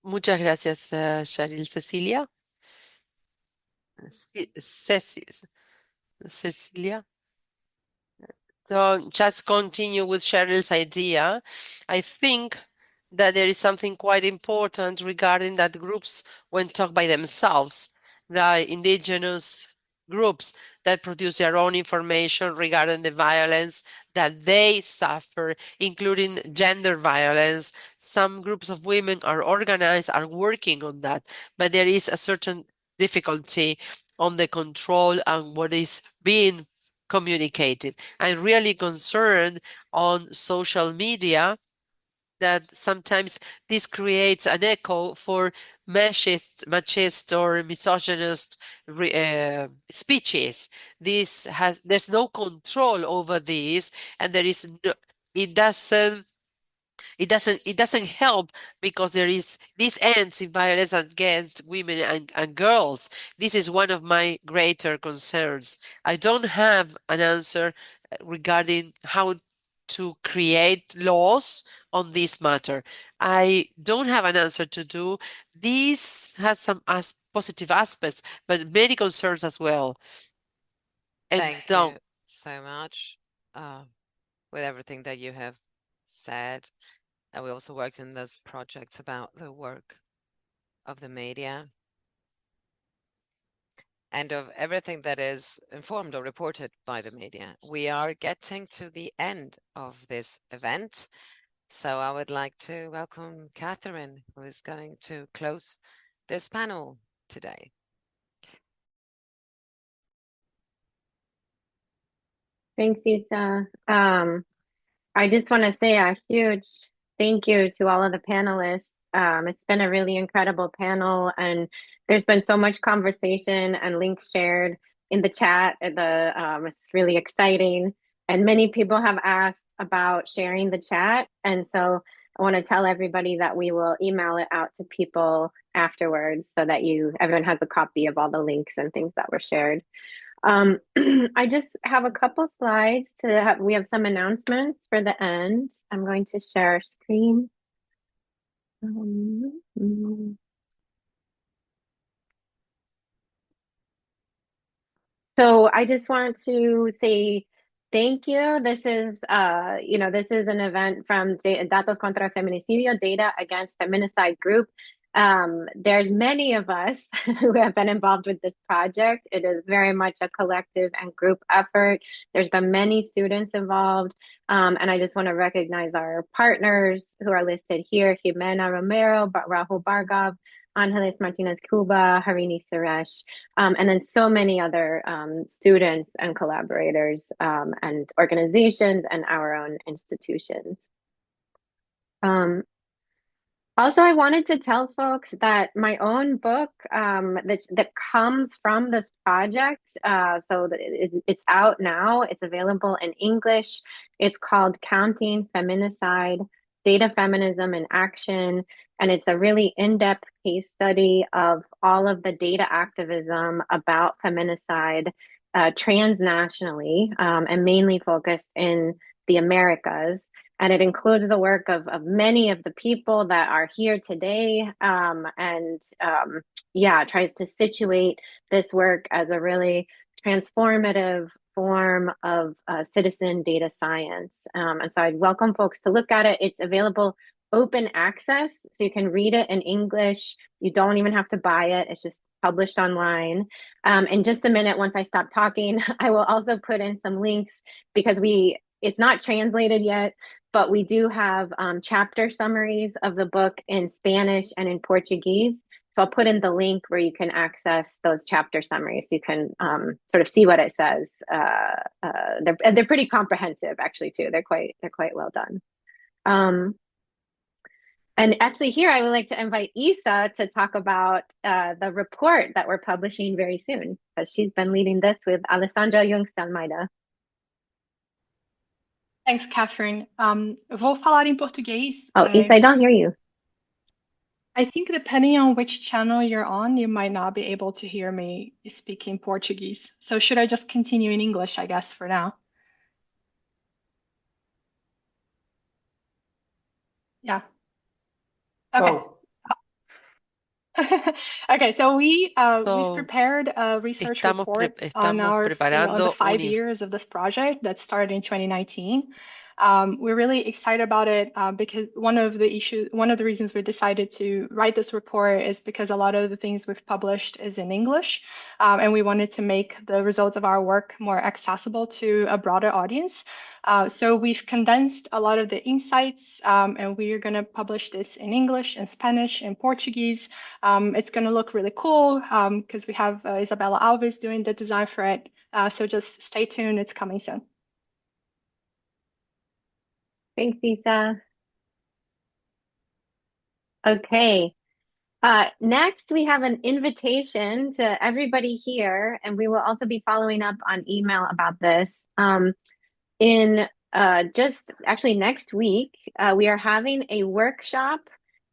Muchas gracias, Cheryl. Cecília? Cecília? So just continue with Cheryl's idea. I think that there is something quite important regarding that groups, when talk by themselves, the indigenous groups that produce their own information regarding the violence that they suffer, including gender violence. Some groups of women are organized, are working on that, but there is a certain difficulty on the control and what is being communicated. I'm really concerned on social media that sometimes this creates an echo for machist or misogynist speeches. There's no control over this, and it doesn't help, because this ends in violence against women and girls. This is one of my greater concerns. I don't have an answer regarding how to create laws on this matter. I don't have an answer to do. This has some positive aspects, but many concerns as well. And thank you so much with everything that you have said. And we also worked in those projects about the work of the media and of everything that is informed or reported by the media. We are getting to the end of this event. So I would like to welcome Catherine, who is going to close this panel today. Thanks, Isa. I just want to say a huge thank you to all of the panelists. It's been a really incredible panel, and there's been so much conversation and links shared in the chat. It's really exciting, and many people have asked about sharing the chat, and so I want to tell everybody that we will email it out to people afterwards so that everyone has a copy of all the links and things that were shared. I just have a couple slides we have some announcements for the end. I'm going to share screen. So I just want to say thank you. This is, this is an event from Datos contra Feminicidio, Data Against Feminicide group. There's many of us who have been involved with this project. It is very much a collective and group effort. There's been many students involved. And I just want to recognize our partners who are listed here: Jimena Romero, Rahul Bhargav, Angeles Martinez Cuba, Harini Suresh, and then so many other students and collaborators and organizations and our own institutions. Also, I wanted to tell folks that my own book that comes from this project, so it's out now, it's available in English. It's called Counting Feminicide, Data Feminism in Action. And it's a really in-depth case study of all of the data activism about feminicide transnationally and mainly focused in the Americas. And it includes the work of many of the people that are here today tries to situate this work as a really transformative form of citizen data science. And so I'd welcome folks to look at it. It's available open access, so you can read it in English. You don't even have to buy it. It's just published online. In just a minute, once I stop talking, I will also put in some links because it's not translated yet, but we do have chapter summaries of the book in Spanish and in Portuguese. So I'll put in the link where you can access those chapter summaries. So you can sort of see what it says. They're pretty comprehensive, actually, too. They're quite well done. And actually here, I would like to invite Isa to talk about the report that we're publishing very soon, because she's been leading this with Alessandra Jungstalmeida. Thanks, Catherine. Vou falar em português. Oh, Isa, I don't hear you. I think depending on which channel you're on, you might not be able to hear me speaking Portuguese. So should I just continue in English, I guess, for now? Yeah. Okay. Okay, so we've prepared a research report on the 5 years of this project that started in 2019. We're really excited about it because one of the reasons we decided to write this report is because a lot of the things we've published is in English, and we wanted to make the results of our work more accessible to a broader audience. So we've condensed a lot of the insights, and we're going to publish this in English, in Spanish, in Portuguese. It's going to look really cool because we have Isabella Alves doing the design for it. So just stay tuned. It's coming soon. Thanks, Isa. Okay. Next, we have an invitation to everybody here, and we will also be following up on email about this. Just actually next week, we are having a workshop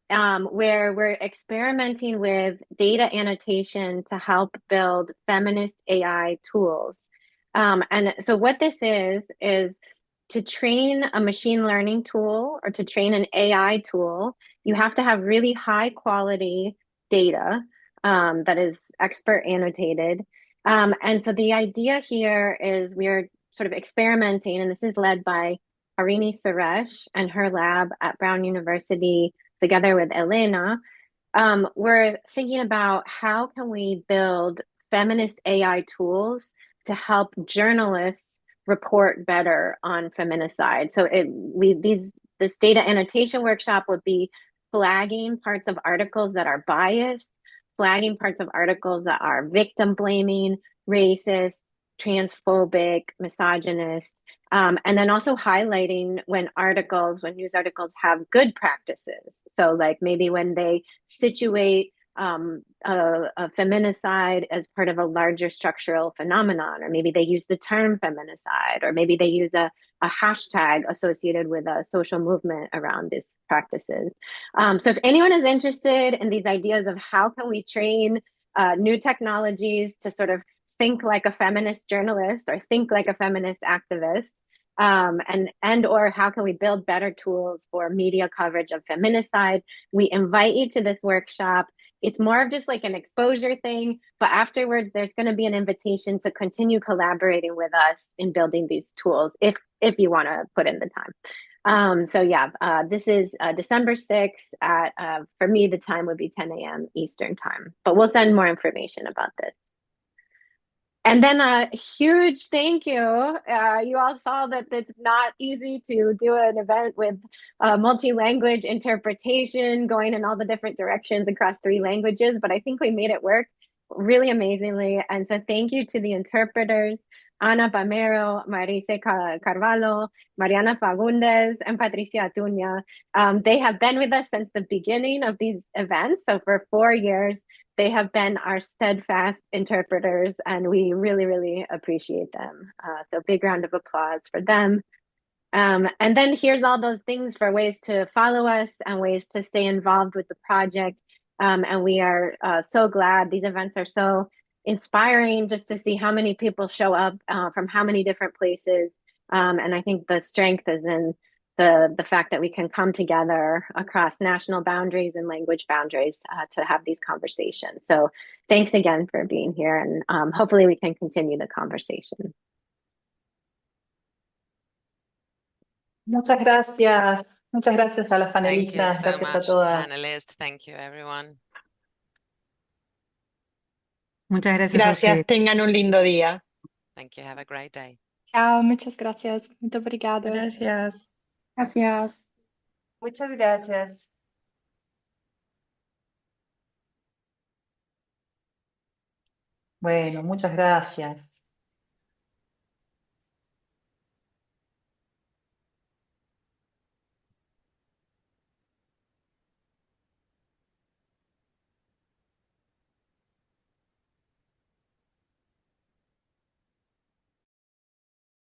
where we're experimenting with data annotation to help build feminist AI tools. And so what this is to train a machine learning tool or to train an AI tool, you have to have really high quality data that is expert annotated. And so the idea here is we're sort of experimenting, and this is led by Harini Suresh and her lab at Brown University together with Elena. We're thinking about how can we build feminist AI tools to help journalists report better on feminicide. So this data annotation workshop would be flagging parts of articles that are biased, flagging parts of articles that are victim blaming, racist, transphobic, misogynist, and then also highlighting when news articles have good practices. So like maybe when they situate a feminicide as part of a larger structural phenomenon, or maybe they use the term feminicide, or maybe they use a hashtag associated with a social movement around these practices. So if anyone is interested in these ideas of how can we train new technologies to sort of think like a feminist journalist or think like a feminist activist, and or how can we build better tools for media coverage of feminicide, we invite you to this workshop. It's more of just like an exposure thing, but afterwards there's going to be an invitation to continue collaborating with us in building these tools if you want to put in the time. So yeah, this is December 6th at, for me, the time would be 10 a.m. Eastern time, but we'll send more information about this. And then a huge thank you. You all saw that it's not easy to do an event with multi-language interpretation going in all the different directions across 3 languages, but I think we made it work really amazingly. And so thank you to the interpreters, Ana Pamero, Marise Carvalho, Mariana Fagundes, and Patricia Atuña. They have been with us since the beginning of these events. So for 4 years, they have been our steadfast interpreters, and we really, really appreciate them. So big round of applause for them. And then here's all those things for ways to follow us and ways to stay involved with the project. And we are so glad. These events are so inspiring just to see how many people show up from how many different places. And I think the strength is in the fact that we can come together across national boundaries and language boundaries to have these conversations. So thanks again for being here, and hopefully we can continue the conversation. Muchas gracias. Muchas gracias a las Thank you panelistas, so gracias a much, todas. panelists. Thank you, everyone. Muchas gracias a Gracias, ustedes. tengan un lindo día. Thank you. Have a great day. Tchau, muitas gracias. Muito obrigada. Gracias. Gracias. Muchas gracias. Bueno, muchas gracias.